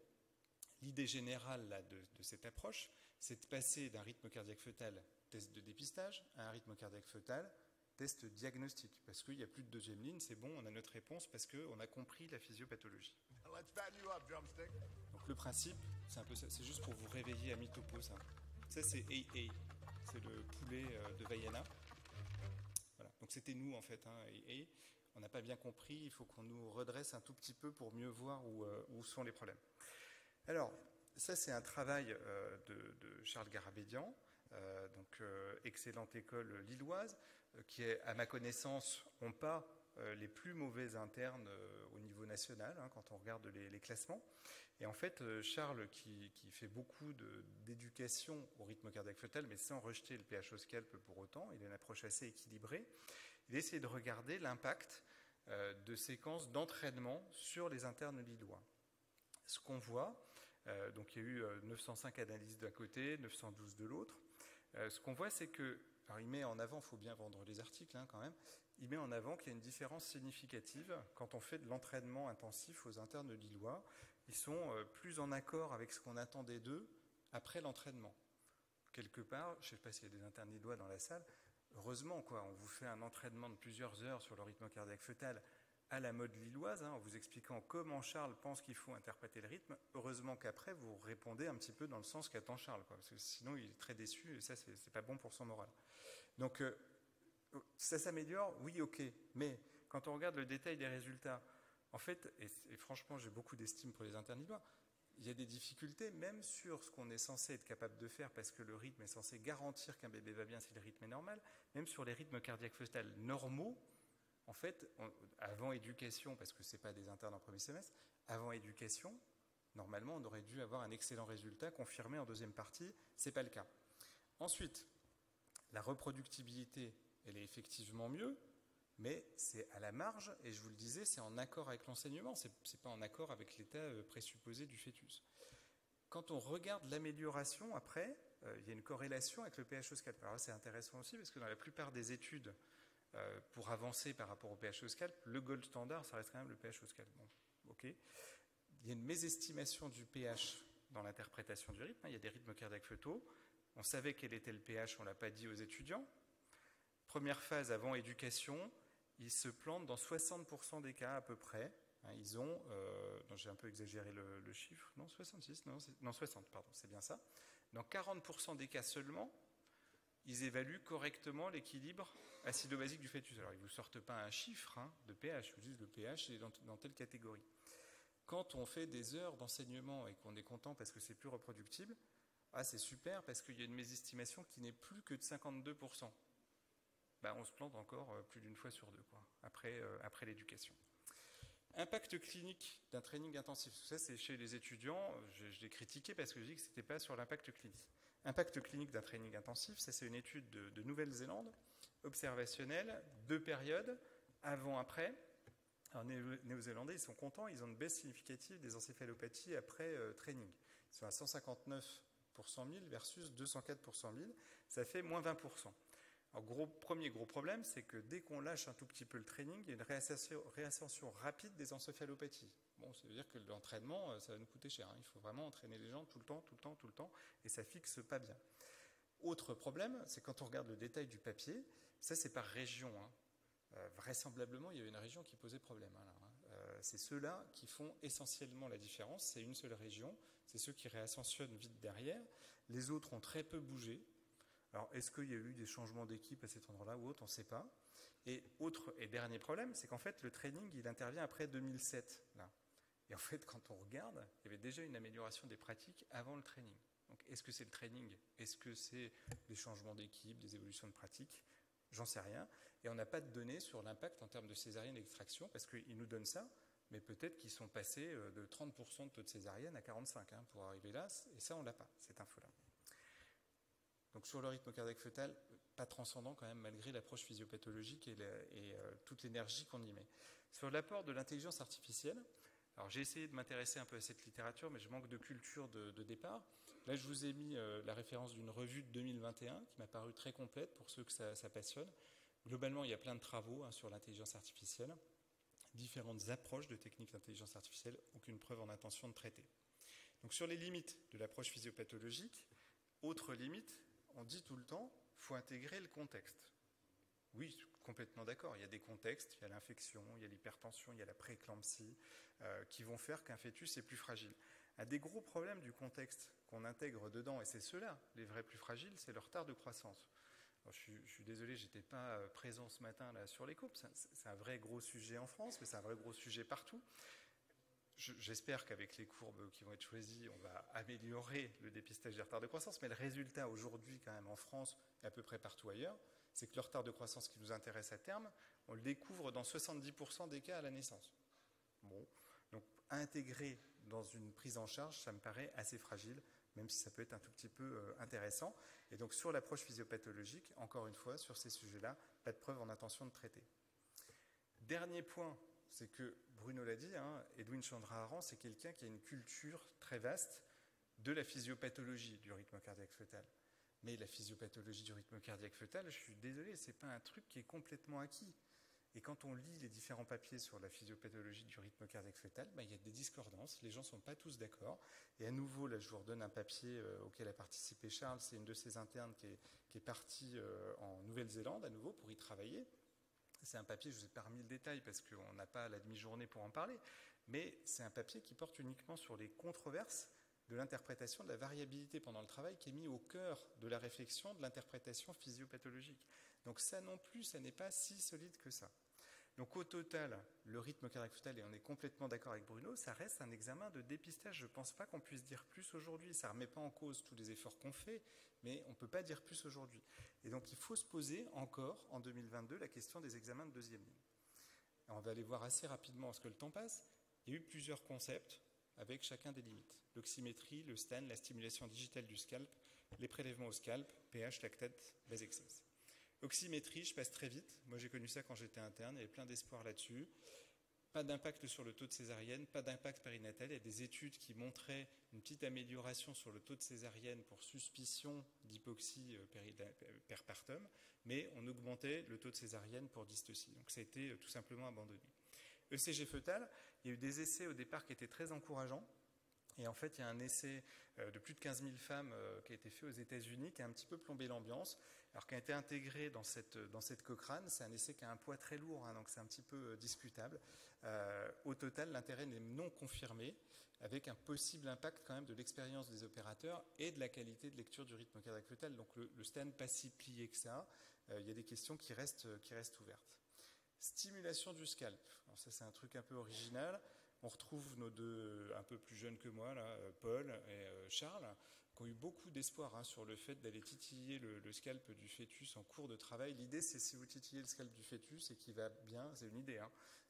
L'idée générale là, de cette approche, c'est de passer d'un rythme cardiaque fœtal test de dépistage à un rythme cardiaque fœtal test diagnostic. Parce qu'il n'y a plus de deuxième ligne, c'est bon, on a notre réponse parce qu'on a compris la physiopathologie. Donc le principe, c'est un peu ça, c'est juste pour vous réveiller à mi-topo, ça. Ça, c'est AA, c'est le poulet de Vaiana. Voilà. Donc c'était nous, en fait, hein, AA. On n'a pas bien compris, il faut qu'on nous redresse un tout petit peu pour mieux voir où sont les problèmes. Alors, ça, c'est un travail de Charles Garabédian, excellente école lilloise, qui, à ma connaissance, n'ont pas les plus mauvais internes au niveau national, hein, quand on regarde les classements. Et en fait, Charles, qui fait beaucoup d'éducation au rythme cardiaque fœtal, mais sans rejeter le pH au scalp pour autant, il a une approche assez équilibrée, il essaie de regarder l'impact de séquences d'entraînement sur les internes lillois. Ce qu'on voit, donc il y a eu 905 analyses d'un côté, 912 de l'autre. Ce qu'on voit, c'est que, alors il met en avant, il faut bien vendre les articles hein, quand même, il met en avant qu'il y a une différence significative quand on fait de l'entraînement intensif aux internes lillois. Ils sont plus en accord avec ce qu'on attendait d'eux après l'entraînement. Quelque part, je ne sais pas s'il y a des internes lillois dans la salle, heureusement, quoi, on vous fait un entraînement de plusieurs heures sur le rythme cardiaque fœtal à la mode lilloise, hein, en vous expliquant comment Charles pense qu'il faut interpréter le rythme. Heureusement qu'après, vous répondez un petit peu dans le sens qu'attend Charles, quoi, parce que sinon, il est très déçu, et ça, c'est pas bon pour son moral. Donc, ça s'améliore, oui, ok, mais quand on regarde le détail des résultats, en fait, et franchement, j'ai beaucoup d'estime pour les internes lillois, il y a des difficultés, même sur ce qu'on est censé être capable de faire, parce que le rythme est censé garantir qu'un bébé va bien si le rythme est normal, même sur les rythmes cardiaques fœtales normaux. En fait, avant éducation, parce que ce n'est pas des internes en premier semestre, avant éducation, normalement, on aurait dû avoir un excellent résultat confirmé en deuxième partie. Ce n'est pas le cas. Ensuite, la reproductibilité, elle est effectivement mieux, mais c'est à la marge, et je vous le disais, c'est en accord avec l'enseignement, ce n'est pas en accord avec l'état présupposé du fœtus. Quand on regarde l'amélioration, après, il y a une corrélation avec le pH au scalp. Alors là, c'est intéressant aussi, parce que dans la plupart des études, pour avancer par rapport au pH au scalp, le gold standard, ça reste quand même le pH au scalp. Bon, okay. Il y a une mésestimation du pH dans l'interprétation du rythme. Il y a des rythmes cardiaques fœtaux. On savait quel était le pH, on ne l'a pas dit aux étudiants. Première phase avant éducation, ils se plantent dans 60% des cas à peu près. Ils ont, j'ai un peu exagéré le chiffre, non 66, non 60, pardon, c'est bien ça. Dans 40% des cas seulement, ils évaluent correctement l'équilibre acido-basique du fœtus. Alors, ils ne vous sortent pas un chiffre de pH, ils vous disent le pH est dans telle catégorie. Quand on fait des heures d'enseignement et qu'on est content parce que c'est plus reproductible, c'est super parce qu'il y a une mésestimation qui n'est plus que de 52%. On se plante encore plus d'une fois sur deux, quoi, après l'éducation. Impact clinique d'un training intensif. Ça, c'est chez les étudiants. Je l'ai critiqué parce que je dis que ce n'était pas sur l'impact clinique. Impact clinique d'un training intensif, ça c'est une étude de Nouvelle-Zélande, observationnelle, 2 périodes, avant-après. Alors, les Néo-Zélandais, ils sont contents, ils ont une baisse significative des encéphalopathies après training. Ils sont à 159 pour 100 000 versus 204 pour 100 000, ça fait moins 20%. Alors, premier gros problème, c'est que dès qu'on lâche un tout petit peu le training, il y a une réascension rapide des encéphalopathies. Bon, ça veut dire que l'entraînement, ça va nous coûter cher. Il faut vraiment entraîner les gens tout le temps, et ça fixe pas bien. Autre problème, c'est quand on regarde le détail du papier, ça c'est par région. Vraisemblablement, il y avait une région qui posait problème. C'est ceux-là qui font essentiellement la différence. C'est une seule région. C'est ceux qui réascensionnent vite derrière. Les autres ont très peu bougé. Alors, est-ce qu'il y a eu des changements d'équipe à cet endroit-là ou autre? On ne sait pas. Et dernier problème, c'est qu'en fait, le training, il intervient après 2007. Là. Et en fait, quand on regarde, il y avait déjà une amélioration des pratiques avant le training. Donc, est-ce que c'est le training? Est-ce que c'est des changements d'équipe, des évolutions de pratiques? J'en sais rien. Et on n'a pas de données sur l'impact en termes de césarienne d'extraction, parce qu'ils nous donnent ça, mais peut-être qu'ils sont passés de 30% de taux de césarienne à 45% pour arriver là, et ça, on ne l'a pas, cette info-là. Donc sur le rythme cardiaque fœtal, pas transcendant quand même, malgré l'approche physiopathologique et toute l'énergie qu'on y met. Sur l'apport de l'intelligence artificielle, alors j'ai essayé de m'intéresser un peu à cette littérature, mais je manque de culture de départ. Là, je vous ai mis la référence d'une revue de 2021 qui m'a paru très complète pour ceux que ça passionne. Globalement, il y a plein de travaux sur l'intelligence artificielle, différentes approches de techniques d'intelligence artificielle, aucune preuve en intention de traiter. Donc sur les limites de l'approche physiopathologique, autre limite, on dit tout le temps, il faut intégrer le contexte. Oui, complètement d'accord. Il y a des contextes, il y a l'infection, il y a l'hypertension, il y a la prééclampsie, qui vont faire qu'un fœtus est plus fragile. Un des gros problèmes du contexte qu'on intègre dedans, et c'est ceux-là, les vrais plus fragiles, c'est le retard de croissance. Alors, je suis désolé, je n'étais pas présent ce matin là, sur les courbes. C'est un vrai gros sujet en France, mais c'est un vrai gros sujet partout. J'espère qu'avec les courbes qui vont être choisies, on va améliorer le dépistage des retards de croissance, mais le résultat aujourd'hui, quand même, en France et à peu près partout ailleurs, c'est que le retard de croissance qui nous intéresse à terme, on le découvre dans 70% des cas à la naissance. Bon, donc intégrer dans une prise en charge, ça me paraît assez fragile, même si ça peut être un tout petit peu intéressant. Et donc sur l'approche physiopathologique, encore une fois, sur ces sujets-là, pas de preuve en intention de traiter. Dernier point, c'est que, Bruno l'a dit, Edwin Chandra-Aran, c'est quelqu'un qui a une culture très vaste de la physiopathologie du rythme cardiaque fœtal. Mais la physiopathologie du rythme cardiaque fœtal, je suis désolé, ce n'est pas un truc qui est complètement acquis. Et quand on lit les différents papiers sur la physiopathologie du rythme cardiaque fœtal, il y a des discordances, les gens ne sont pas tous d'accord. Et à nouveau, là, je vous redonne un papier auquel a participé Charles, c'est une de ses internes qui est partie en Nouvelle-Zélande à nouveau pour y travailler. C'est un papier, je ne vous ai pas remis le détail parce qu'on n'a pas la demi-journée pour en parler, mais c'est un papier qui porte uniquement sur les controverses de l'interprétation de la variabilité pendant le travail qui est mis au cœur de la réflexion de l'interprétation physiopathologique. Donc ça non plus, ça n'est pas si solide que ça. Donc au total, le rythme cardiaque fœtal, et on est complètement d'accord avec Bruno, ça reste un examen de dépistage. Je ne pense pas qu'on puisse dire plus aujourd'hui. Ça ne remet pas en cause tous les efforts qu'on fait, mais on ne peut pas dire plus aujourd'hui. Et donc il faut se poser encore, en 2022, la question des examens de deuxième ligne. Alors, on va aller voir assez rapidement parce que le temps passe. Il y a eu plusieurs concepts avec chacun des limites. L'oxymétrie, le scan, la stimulation digitale du scalp, les prélèvements au scalp, pH, lactate, vasexcess. Oxymétrie, je passe très vite. Moi, j'ai connu ça quand j'étais interne. Il y avait plein d'espoir là-dessus. Pas d'impact sur le taux de césarienne, pas d'impact périnatal. Il y a des études qui montraient une petite amélioration sur le taux de césarienne pour suspicion d'hypoxie perpartum, mais on augmentait le taux de césarienne pour dystocie. Donc, ça a été tout simplement abandonné. ECG fœtal, il y a eu des essais au départ qui étaient très encourageants. Et en fait, il y a un essai de plus de 15 000 femmes qui a été fait aux États-Unis, qui a un petit peu plombé l'ambiance, alors qui a été intégré dans cette Cochrane. C'est un essai qui a un poids très lourd, donc c'est un petit peu discutable. Au total, l'intérêt n'est non confirmé, avec un possible impact quand même de l'expérience des opérateurs et de la qualité de lecture du rythme cardiaque fœtal. Donc le scan pas si plié que ça. Il y a des questions qui restent ouvertes. Stimulation du scalp. Alors ça, c'est un truc un peu original. On retrouve nos deux un peu plus jeunes que moi, là, Paul et Charles, qui ont eu beaucoup d'espoir sur le fait d'aller titiller le scalp du fœtus en cours de travail. L'idée, c'est si vous titillez le scalp du fœtus et qu'il va bien, c'est une idée.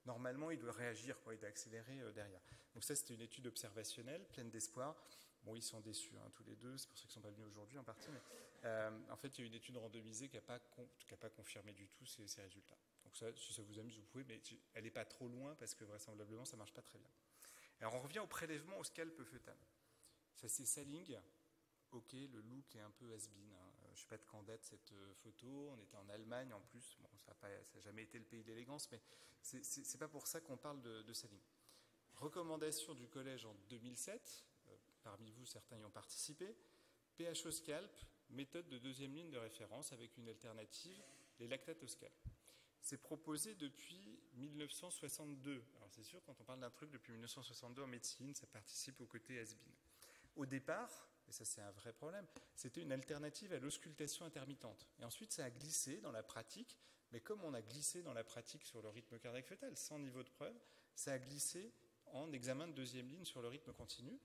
Normalement, il doit réagir, il doit accélérer derrière. Donc ça, c'était une étude observationnelle, pleine d'espoir. Bon, ils sont déçus tous les deux, c'est pour ça qu'ils ne sont pas venus aujourd'hui en partie. En fait, il y a une étude randomisée qui n'a pas confirmé du tout ces résultats. Donc ça, si ça vous amuse, vous pouvez, mais elle n'est pas trop loin parce que vraisemblablement, ça ne marche pas très bien. Alors on revient au prélèvement au scalp fœtal. Ça c'est Saling. Ok, le look est un peu has-been. Hein. Je ne sais pas de quand date cette photo. On était en Allemagne en plus. Bon, ça n'a jamais été le pays d'élégance, mais c'est pas pour ça qu'on parle de Saling. Recommandation du collège en 2007. Parmi vous, certains y ont participé. pH au scalp, méthode de deuxième ligne de référence avec une alternative, les lactates au scalp. C'est proposé depuis 1962. Alors c'est sûr, quand on parle d'un truc depuis 1962 en médecine, ça participe au côté has-been. Au départ, et ça c'est un vrai problème, c'était une alternative à l'auscultation intermittente. Et ensuite ça a glissé dans la pratique, mais comme on a glissé dans la pratique sur le rythme cardiaque fœtal, sans niveau de preuve, ça a glissé en examen de deuxième ligne sur le rythme continu.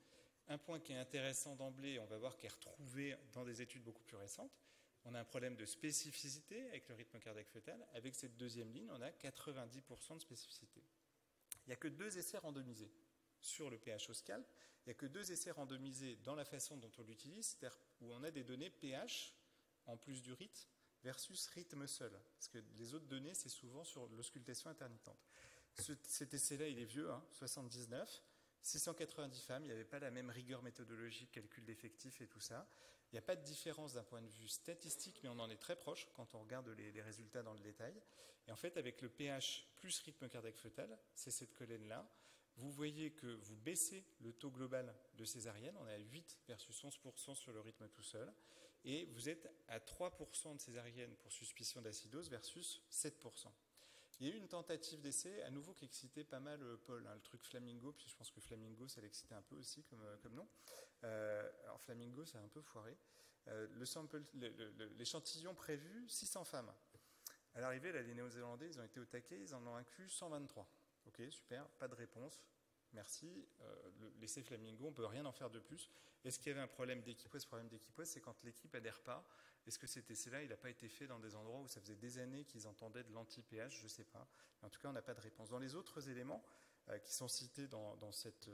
Un point qui est intéressant d'emblée, on va voir, qui est retrouvé dans des études beaucoup plus récentes, on a un problème de spécificité avec le rythme cardiaque fœtal. Avec cette deuxième ligne, on a 90% de spécificité. Il n'y a que 2 essais randomisés sur le pH au scalp. Il n'y a que 2 essais randomisés dans la façon dont on l'utilise, c'est-à-dire où on a des données pH en plus du rythme versus rythme seul. Parce que les autres données, c'est souvent sur l'auscultation intermittente. Cet essai-là, il est vieux, 79. 690 femmes, il n'y avait pas la même rigueur méthodologique, calcul d'effectifs et tout ça. Il n'y a pas de différence d'un point de vue statistique, mais on en est très proche quand on regarde les résultats dans le détail. Et en fait, avec le pH plus rythme cardiaque fœtal, c'est cette colonne-là, vous voyez que vous baissez le taux global de césarienne, on est à 8 versus 11% sur le rythme tout seul, et vous êtes à 3% de césarienne pour suspicion d'acidose versus 7%. Il y a eu une tentative d'essai, à nouveau, qui excitait pas mal Paul, le truc Flamingo, puis je pense que Flamingo, ça l'excitait un peu aussi comme nom. Alors Flamingo, ça a un peu foiré. L'échantillon prévu, 600 femmes. À l'arrivée, là, les Néo-Zélandais, ils ont été au taquet, ils en ont inclus 123. Ok, super, pas de réponse. Merci. L'essai Flamingo, on ne peut rien en faire de plus. Est-ce qu'il y avait un problème d'équipeuse? Ce problème d'équipeuse, c'est quand l'équipe adhère pas. Est-ce que cet essai-là, il n'a pas été fait dans des endroits où ça faisait des années qu'ils entendaient de l'anti-pH? Je ne sais pas. Mais en tout cas, on n'a pas de réponse. Dans les autres éléments qui sont cités dans cette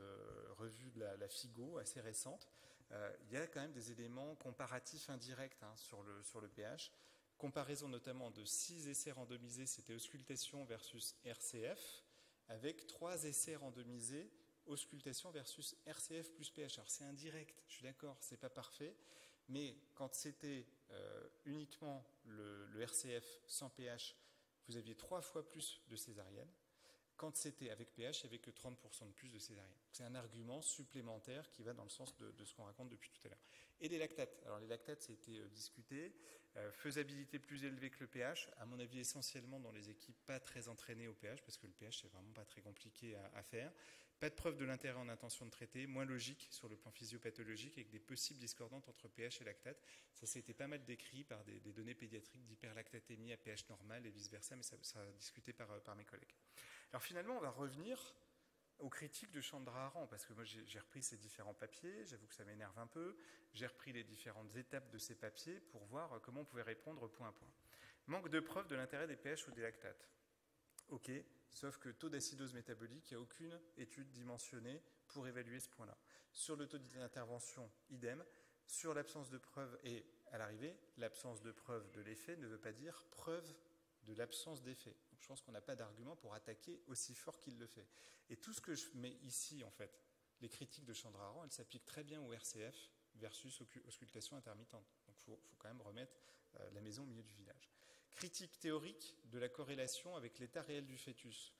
revue de la FIGO, assez récente, il y a quand même des éléments comparatifs indirects sur le pH. Comparaison notamment de 6 essais randomisés, c'était auscultation versus RCF, avec 3 essais randomisés, auscultation versus RCF plus pH. Alors c'est indirect, je suis d'accord, c'est pas parfait, mais quand c'était uniquement le RCF sans pH, vous aviez 3 fois plus de césarienne. Quand c'était avec pH, il n'y avait que 30% de plus de césarienne. C'est un argument supplémentaire qui va dans le sens de ce qu'on raconte depuis tout à l'heure. Et les lactates. Alors les lactates, ça a été discuté. Faisabilité plus élevée que le pH, à mon avis essentiellement dans les équipes pas très entraînées au pH, parce que le pH c'est vraiment pas très compliqué à faire. Pas de preuve de l'intérêt en intention de traiter, moins logique sur le plan physiopathologique avec des possibles discordantes entre pH et lactate. Ça a été pas mal décrit par des données pédiatriques d'hyperlactatémie à pH normal et vice-versa, mais ça a discuté par mes collègues. Alors finalement, on va revenir aux critiques de Chandra-Aran, parce que moi j'ai repris ces différents papiers, j'avoue que ça m'énerve un peu, j'ai repris les différentes étapes de ces papiers pour voir comment on pouvait répondre point à point. Manque de preuve de l'intérêt des pH ou des lactates. Ok, sauf que taux d'acidose métabolique, il n'y a aucune étude dimensionnée pour évaluer ce point-là. Sur le taux d'intervention, idem. Sur l'absence de preuve, et à l'arrivée, l'absence de preuve de l'effet ne veut pas dire preuve de l'absence d'effet. Donc je pense qu'on n'a pas d'argument pour attaquer aussi fort qu'il le fait. Et tout ce que je mets ici, en fait, les critiques de Chandra-Aran, elles s'appliquent très bien au RCF versus auscultation intermittente. Donc il faut quand même remettre la maison au milieu du village. Critique théorique de la corrélation avec l'état réel du fœtus.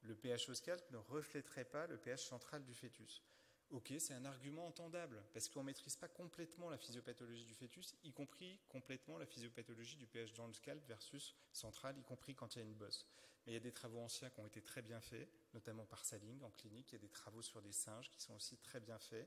Le pH au scalp ne reflèterait pas le pH central du fœtus. Ok, c'est un argument entendable, parce qu'on ne maîtrise pas complètement la physiopathologie du fœtus, y compris complètement la physiopathologie du pH dans le scalp versus central, y compris quand il y a une bosse. Mais il y a des travaux anciens qui ont été très bien faits, notamment par Saling en clinique, il y a des travaux sur des singes qui sont aussi très bien faits.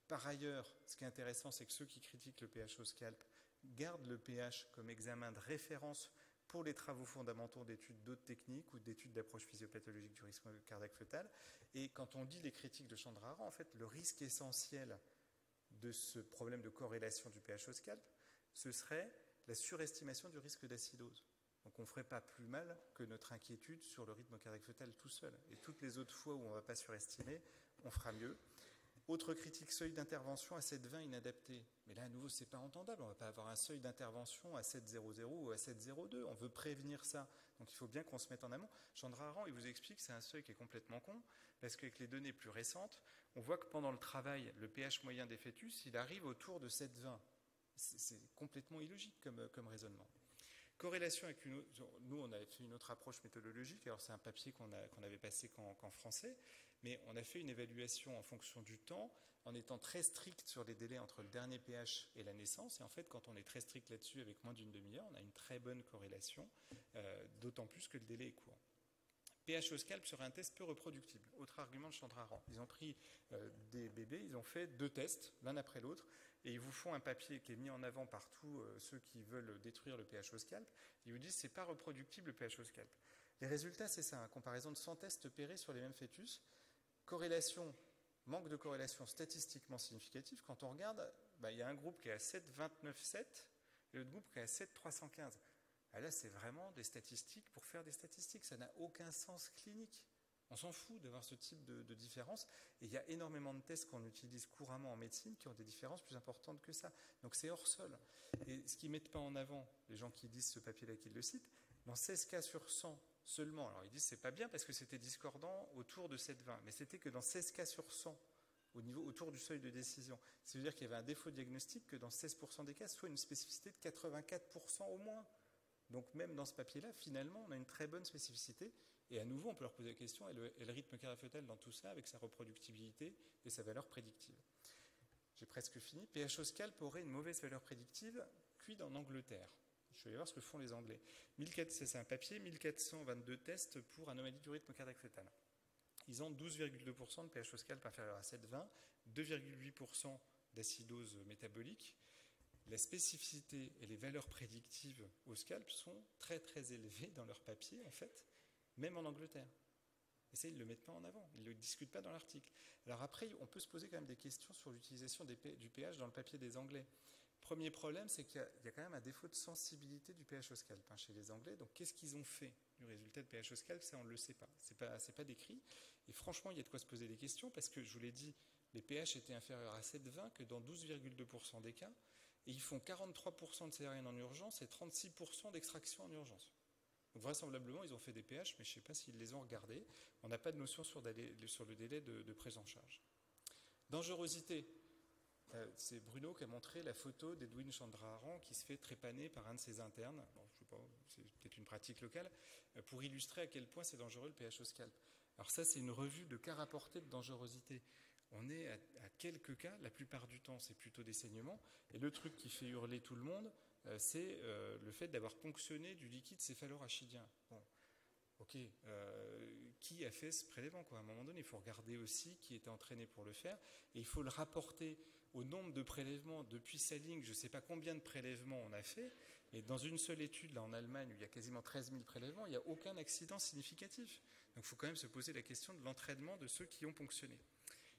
Par ailleurs, ce qui est intéressant, c'est que ceux qui critiquent le pH au scalp gardent le pH comme examen de référence pour les travaux fondamentaux d'études d'autres techniques ou d'études d'approche physiopathologique du risque cardiaque fœtal. Et quand on dit les critiques de Chandra-Aran, en fait, le risque essentiel de ce problème de corrélation du pH au scalp, ce serait la surestimation du risque d'acidose. Donc on ne ferait pas plus mal que notre inquiétude sur le rythme cardiaque fœtal tout seul. Et toutes les autres fois où on ne va pas surestimer, on fera mieux. Autre critique, seuil d'intervention à 7,20 inadapté. Mais là, à nouveau, ce n'est pas entendable. On ne va pas avoir un seuil d'intervention à 7,00 ou à 7,02. On veut prévenir ça. Donc il faut bien qu'on se mette en amont. Chandra Aran, il vous explique que c'est un seuil qui est complètement con, parce qu'avec les données plus récentes, on voit que pendant le travail, le pH moyen des fœtus, il arrive autour de 7,20. C'est complètement illogique comme raisonnement. Corrélation avec une autre, nous on avait fait une autre approche méthodologique, alors c'est un papier qu'on avait passé qu'en français, mais on a fait une évaluation en fonction du temps, en étant très strict sur les délais entre le dernier pH et la naissance, et en fait quand on est très strict là-dessus avec moins d'une demi-heure, on a une très bonne corrélation, d'autant plus que le délai est court. pH au scalp serait un test peu reproductible. Autre argument de Chandra Aran. Ils ont pris des bébés, ils ont fait 2 tests, l'un après l'autre, et ils vous font un papier qui est mis en avant par tous ceux qui veulent détruire le pH au scalp. Ils vous disent que ce n'est pas reproductible le pH au scalp. Les résultats, c'est ça, comparaison de 100 tests opérés sur les mêmes fœtus. Corrélation, manque de corrélation statistiquement significative. Quand on regarde, il y a un groupe qui est à 7,29,7 et l'autre groupe qui est à 7,315. Là, c'est vraiment des statistiques pour faire des statistiques. Ça n'a aucun sens clinique. On s'en fout d'avoir ce type de différence. Et il y a énormément de tests qu'on utilise couramment en médecine qui ont des différences plus importantes que ça. Donc c'est hors sol. Et ce qu'ils ne mettent pas en avant, les gens qui disent ce papier-là, qui le citent, dans 16 cas sur 100 seulement, alors ils disent c'est pas bien parce que c'était discordant autour de 7,20, mais c'était que dans 16 cas sur 100, autour du seuil de décision. Ça veut dire qu'il y avait un défaut diagnostique que dans 16% des cas, soit une spécificité de 84% au moins. Donc même dans ce papier-là, finalement, on a une très bonne spécificité. Et à nouveau, on peut leur poser la question, et le rythme cardiaque dans tout ça, avec sa reproductibilité et sa valeur prédictive. J'ai presque fini. pH au scalp aurait une mauvaise valeur prédictive, cuite en Angleterre. Je vais aller voir ce que font les Anglais. C'est un papier, 1422 tests pour anomalie du rythme cardiaque fœtal. Ils ont 12,2% de pH au scalp inférieur à 7,20, 2,8% d'acidose métabolique. La spécificité et les valeurs prédictives au scalp sont très très élevées dans leur papier, en fait, même en Angleterre. Et ça, ils ne le mettent pas en avant, ils ne le discutent pas dans l'article. Alors après, on peut se poser quand même des questions sur l'utilisation du pH dans le papier des Anglais. Premier problème, c'est qu'il y a quand même un défaut de sensibilité du pH au scalp chez les Anglais. Donc qu'est-ce qu'ils ont fait du résultat de pH au scalp? Ça, on ne le sait pas. C'est pas décrit. Et franchement, il y a de quoi se poser des questions, parce que, je vous l'ai dit, les pH étaient inférieurs à 7,20 que dans 12,2% des cas. Et ils font 43% de césarienne en urgence et 36% d'extraction en urgence. Donc vraisemblablement, ils ont fait des pH, mais je ne sais pas s'ils les ont regardés. On n'a pas de notion sur le délai de prise en charge. Dangerosité. C'est Bruno qui a montré la photo d'Edwin Chandra Aran qui se fait trépaner par un de ses internes. Bon, je sais pas, c'est peut-être une pratique locale, pour illustrer à quel point c'est dangereux le pH au scalp. Alors ça, c'est une revue de cas rapportés de dangerosité. On est à quelques cas, la plupart du temps, c'est plutôt des saignements. Et le truc qui fait hurler tout le monde, c'est le fait d'avoir ponctionné du liquide céphalorachidien. Bon, ok, qui a fait ce prélèvement, quoi? À un moment donné, il faut regarder aussi qui était entraîné pour le faire, et il faut le rapporter au nombre de prélèvements. Depuis Saling, je ne sais pas combien de prélèvements on a fait, mais dans une seule étude, là en Allemagne, où il y a quasiment 13 000 prélèvements, il n'y a aucun accident significatif. Donc il faut quand même se poser la question de l'entraînement de ceux qui ont ponctionné.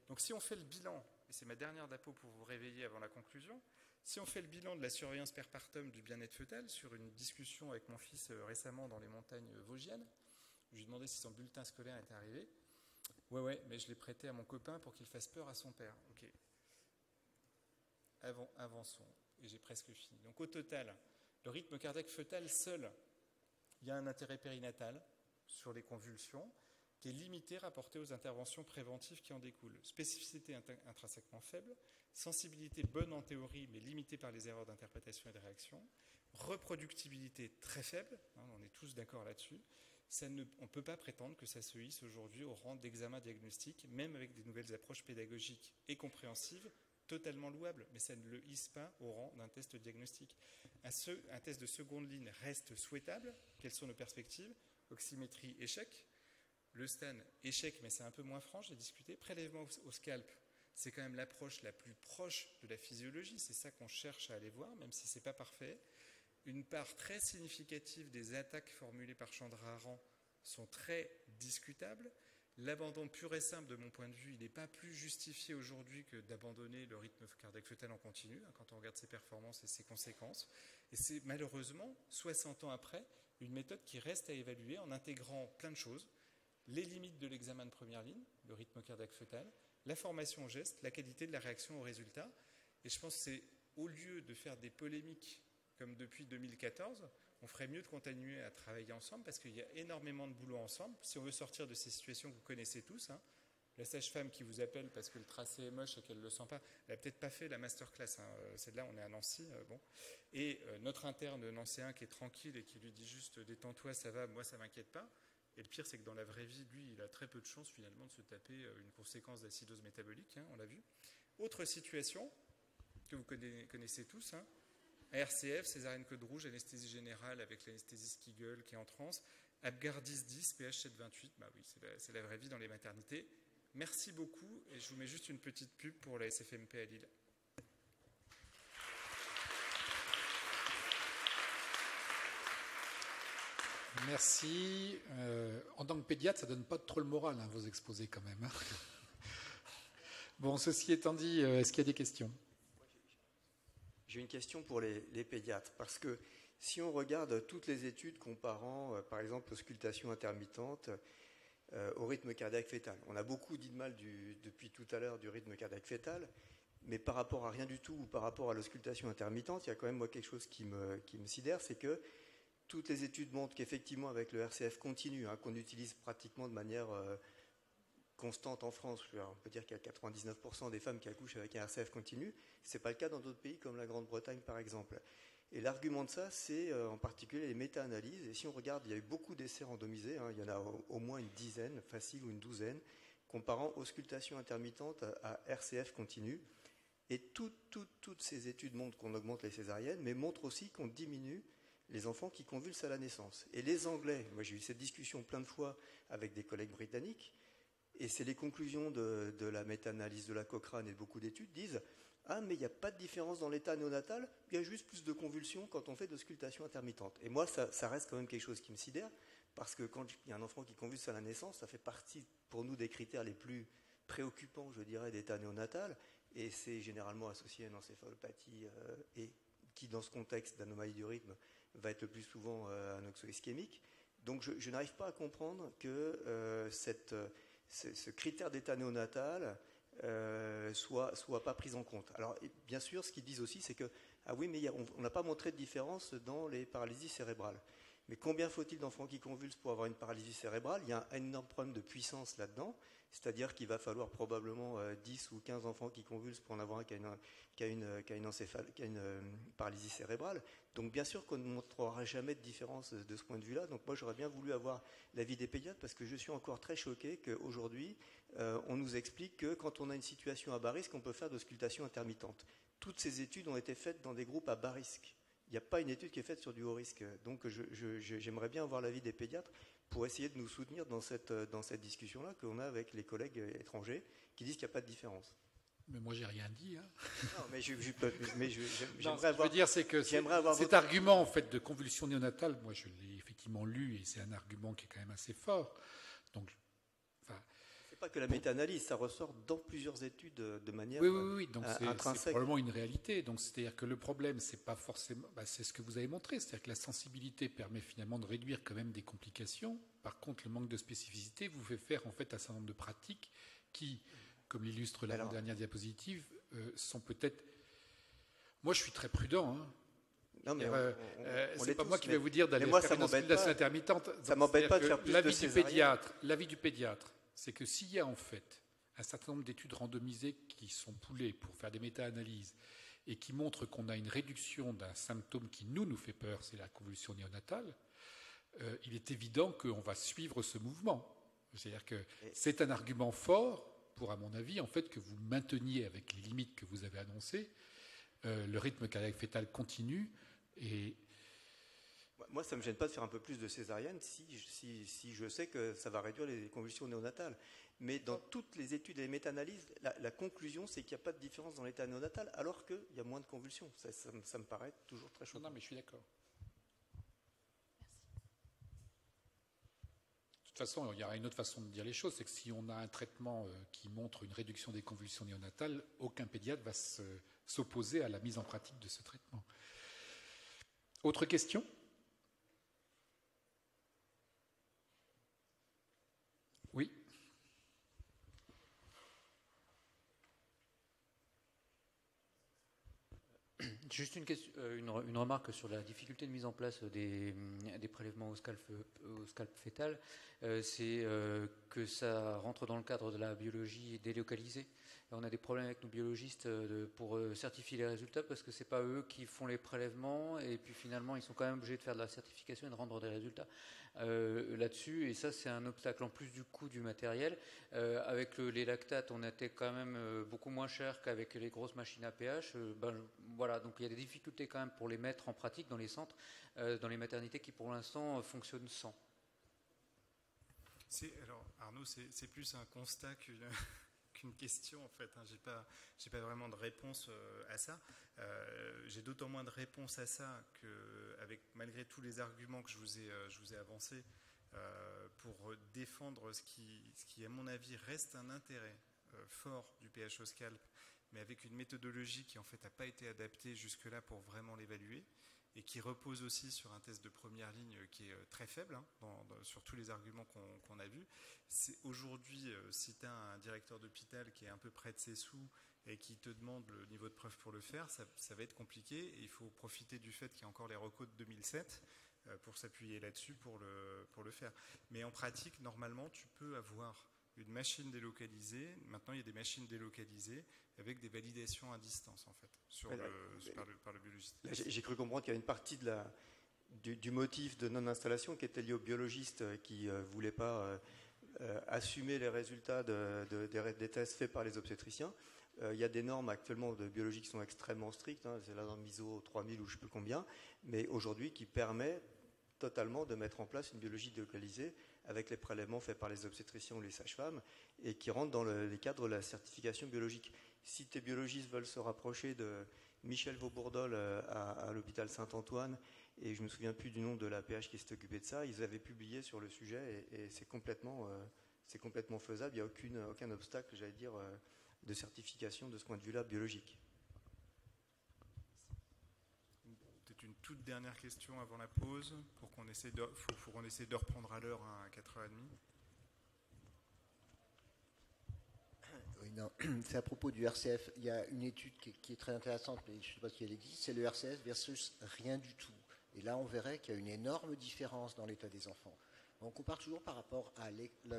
Donc si on fait le bilan, et c'est ma dernière diapo pour vous réveiller avant la conclusion, si on fait le bilan de la surveillance perpartum du bien-être fœtal, sur une discussion avec mon fils récemment dans les montagnes vosgiennes, je lui ai demandé si son bulletin scolaire était arrivé. Ouais, mais je l'ai prêté à mon copain pour qu'il fasse peur à son père. Ok. Avançons, et j'ai presque fini. Donc au total, le rythme cardiaque fœtal seul, il y a un intérêt périnatal sur les convulsions, qui est limité rapporté aux interventions préventives qui en découlent. Spécificité intrinsèquement faible, sensibilité bonne en théorie, mais limitée par les erreurs d'interprétation et de réaction, reproductibilité très faible, on est tous d'accord là-dessus. On ne peut pas prétendre que ça se hisse aujourd'hui au rang d'examen diagnostique, même avec des nouvelles approches pédagogiques et compréhensives, totalement louables, mais ça ne le hisse pas au rang d'un test diagnostique. Un test de seconde ligne reste souhaitable. Quelles sont nos perspectives? Oxymétrie, échec. Le STAN, échec, mais c'est un peu moins franc, j'ai discuté. Prélèvement au scalp, c'est quand même l'approche la plus proche de la physiologie, c'est ça qu'on cherche à aller voir, même si ce n'est pas parfait. Une part très significative des attaques formulées par Chandra Aran sont très discutables. L'abandon pur et simple, de mon point de vue, il n'est pas plus justifié aujourd'hui que d'abandonner le rythme cardiaque fœtal en continu, quand on regarde ses performances et ses conséquences. Et c'est malheureusement, 60 ans après, une méthode qui reste à évaluer en intégrant plein de choses. Les limites de l'examen de première ligne, le rythme cardiaque fœtal, la formation au geste, la qualité de la réaction au résultat. Et je pense que c'est, au lieu de faire des polémiques comme depuis 2014, on ferait mieux de continuer à travailler ensemble parce qu'il y a énormément de boulot ensemble. Si on veut sortir de ces situations que vous connaissez tous, hein, la sage-femme qui vous appelle parce que le tracé est moche et qu'elle ne le sent pas, elle n'a peut-être pas fait la masterclass. Hein. Celle-là, on est à Nancy. Bon. Et notre interne nancéen qui est tranquille et qui lui dit juste « détends-toi, ça va, moi ça ne m'inquiète pas ». Et le pire, c'est que dans la vraie vie, lui, il a très peu de chance finalement de se taper une conséquence d'acidose métabolique, hein, on l'a vu. Autre situation que vous connaissez tous, hein, RCF, césarienne queue de rouge, anesthésie générale avec l'anesthésiste qui gueule, qui est en transe, Apgardis 10, pH 728, bah oui, c'est la vraie vie dans les maternités. Merci beaucoup, et je vous mets juste une petite pub pour la SFMP à Lille. Merci. En tant que pédiatre, ça ne donne pas trop le moral, hein, vos exposés quand même. Bon, ceci étant dit, est-ce qu'il y a des questions ? J'ai une question pour les pédiatres, parce que si on regarde toutes les études comparant, par exemple, l'auscultation intermittente au rythme cardiaque fœtal, on a beaucoup dit de mal depuis tout à l'heure du rythme cardiaque fœtal, mais par rapport à rien du tout ou par rapport à l'auscultation intermittente, il y a quand même moi quelque chose qui me sidère, c'est que toutes les études montrent qu'effectivement avec le RCF continu, hein, qu'on utilise pratiquement de manière constante en France, on peut dire qu'il y a 99% des femmes qui accouchent avec un RCF continu, ce n'est pas le cas dans d'autres pays comme la Grande-Bretagne par exemple. Et l'argument de ça, c'est en particulier les méta-analyses. Et si on regarde, il y a eu beaucoup d'essais randomisés, hein, il y en a au moins une dizaine, facile, ou une douzaine, comparant auscultation intermittente à RCF continu. Et toutes ces études montrent qu'on augmente les césariennes, mais montrent aussi qu'on diminue les enfants qui convulsent à la naissance. Et les Anglais, moi j'ai eu cette discussion plein de fois avec des collègues britanniques, et c'est les conclusions de la méta-analyse de la Cochrane et de beaucoup d'études disent « Ah, mais il n'y a pas de différence dans l'état néonatal, il y a juste plus de convulsions quand on fait d'auscultation intermittente. » Et moi, ça reste quand même quelque chose qui me sidère, parce que quand il y a un enfant qui convulse à la naissance, ça fait partie pour nous des critères les plus préoccupants, je dirais, d'état néonatal, et c'est généralement associé à une encéphalopathie, et qui, dans ce contexte d'anomalie du rythme, va être le plus souvent anoxo-ischémique. Donc je n'arrive pas à comprendre que ce critère d'état néonatal soit pas pris en compte. Alors bien sûr, ce qu'ils disent aussi, c'est que ah oui, mais on n'a pas montré de différence dans les paralysies cérébrales. Mais combien faut-il d'enfants qui convulsent pour avoir une paralysie cérébrale ? Il y a un énorme problème de puissance là-dedans, c'est-à-dire qu'il va falloir probablement 10 ou 15 enfants qui convulsent pour en avoir un qui a une paralysie cérébrale. Donc bien sûr qu'on ne montrera jamais de différence de ce point de vue-là. Donc moi j'aurais bien voulu avoir l'avis des pédiatres parce que je suis encore très choqué qu'aujourd'hui on nous explique que quand on a une situation à bas risque, on peut faire d'auscultation intermittente. Toutes ces études ont été faites dans des groupes à bas risque. Il n'y a pas une étude qui est faite sur du haut risque. Donc j'aimerais bien avoir l'avis des pédiatres pour essayer de nous soutenir dans cette discussion-là qu'on a avec les collègues étrangers qui disent qu'il n'y a pas de différence. Mais moi, j'ai rien dit. Hein. Non, mais j'aimerais avoir. Ce que je veux dire, c'est que cet argument en fait de convulsion néonatale, moi, je l'ai effectivement lu et c'est un argument qui est quand même assez fort. Donc, c'est pas que la méta-analyse, ça ressort dans plusieurs études de manière oui. Donc intrinsèque. C'est probablement une réalité. Donc, c'est-à-dire que le problème, c'est pas forcément. C'est ce que vous avez montré, c'est-à-dire que la sensibilité permet finalement de réduire quand même des complications. Par contre, le manque de spécificité vous fait faire en fait un certain nombre de pratiques qui, comme l'illustre la dernière diapositive, sont peut-être. Moi, je suis très prudent. Hein. Non, mais c'est pas moi qui vais vous dire d'aller faire une auscultation intermittente. Ça m'embête pas de faire plus de césarienne. L'avis du pédiatre, c'est que s'il y a en fait un certain nombre d'études randomisées qui sont poolées pour faire des méta-analyses et qui montrent qu'on a une réduction d'un symptôme qui nous fait peur, c'est la convulsion néonatale, il est évident qu'on va suivre ce mouvement. C'est-à-dire que c'est un argument fort pour, à mon avis, en fait, que vous mainteniez avec les limites que vous avez annoncées, le rythme cardiaque fœtal continue. Et moi, ça ne me gêne pas de faire un peu plus de césarienne si je sais que ça va réduire les convulsions néonatales. Mais dans toutes les études et les méta-analyses, la conclusion, c'est qu'il n'y a pas de différence dans l'état néonatal, alors qu'il y a moins de convulsions. Ça me paraît toujours très choquant. Non, mais je suis d'accord. De toute façon, il y aura une autre façon de dire les choses, c'est que si on a un traitement qui montre une réduction des convulsions néonatales, aucun pédiatre va s'opposer à la mise en pratique de ce traitement. Autre question ? Oui. Juste une remarque sur la difficulté de mise en place des prélèvements au scalp fœtal. C'est que ça rentre dans le cadre de la biologie délocalisée. Et on a des problèmes avec nos biologistes pour certifier les résultats parce que c'est pas eux qui font les prélèvements et puis finalement ils sont quand même obligés de faire de la certification et de rendre des résultats là-dessus. Et ça c'est un obstacle en plus du coût du matériel. Avec les lactates on était quand même beaucoup moins cher qu'avec les grosses machines à pH. Voilà, donc il y a des difficultés quand même pour les mettre en pratique dans les centres, dans les maternités qui pour l'instant fonctionnent sans. Alors Arnaud, c'est plus un constat qu'une question en fait. J'ai pas vraiment de réponse à ça. J'ai d'autant moins de réponse à ça qu'avec malgré tous les arguments que je vous ai avancés pour défendre ce qui à mon avis reste un intérêt fort du pH au scalp, mais avec une méthodologie qui en fait n'a pas été adaptée jusque-là pour vraiment l'évaluer, et qui repose aussi sur un test de première ligne qui est très faible, sur tous les arguments qu'on a vus. Aujourd'hui, si tu as un directeur d'hôpital qui est un peu près de ses sous et qui te demande le niveau de preuve pour le faire, ça va être compliqué, et il faut profiter du fait qu'il y a encore les recos de 2007 pour s'appuyer là-dessus pour le faire. Mais en pratique, normalement, tu peux avoir une machine délocalisée. Maintenant, il y a des machines délocalisées avec des validations à distance, en fait, par le biologiste. J'ai cru comprendre qu'il y a une partie du motif de non-installation qui était lié aux biologistes qui ne voulaient pas assumer les résultats des tests faits par les obstétriciens. Il y a des normes actuellement de biologie qui sont extrêmement strictes, c'est la norme ISO 3000 ou je ne sais plus combien, mais aujourd'hui qui permet totalement de mettre en place une biologie délocalisée avec les prélèvements faits par les obstétriciens ou les sages-femmes et qui rentrent dans les cadres de la certification biologique. Si tes biologistes veulent se rapprocher de Michel Vaubourdol à l'hôpital Saint-Antoine, et je ne me souviens plus du nom de la PH qui s'est occupée de ça, ils avaient publié sur le sujet et c'est complètement faisable. Il n'y a aucun obstacle, j'allais dire, de certification de ce point de vue-là biologique. Peut-être une toute dernière question avant la pause pour qu'on essaie de reprendre à l'heure à 4h30. Oui, non, c'est à propos du RCF. Il y a une étude qui est très intéressante, mais je ne sais pas si elle existe, c'est le RCF versus rien du tout. Et là, on verrait qu'il y a une énorme différence dans l'état des enfants. On compare toujours par rapport à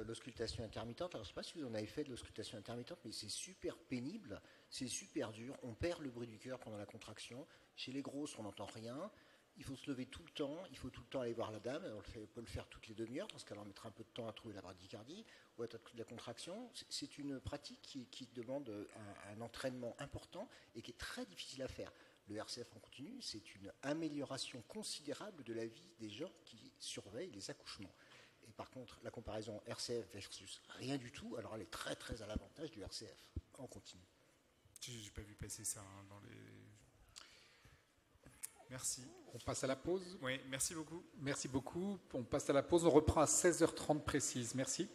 l'auscultation intermittente. Alors, je ne sais pas si vous en avez fait de l'auscultation intermittente, mais c'est super pénible, c'est super dur. On perd le bruit du cœur pendant la contraction. Chez les grosses, on n'entend rien. Il faut se lever tout le temps. Il faut tout le temps aller voir la dame. On peut le faire toutes les demi-heures, parce qu'elle en mettra un peu de temps à trouver la bradycardie ou à de la contraction. C'est une pratique qui demande un entraînement important et qui est très difficile à faire. Le RCF en continu, c'est une amélioration considérable de la vie des gens qui surveillent les accouchements. Et par contre, la comparaison RCF versus rien du tout, alors elle est très très à l'avantage du RCF en continu. J'ai pas vu passer ça dans les... Merci. On passe à la pause ? Oui, merci beaucoup. Merci beaucoup. On passe à la pause. On reprend à 16h30 précise. Merci.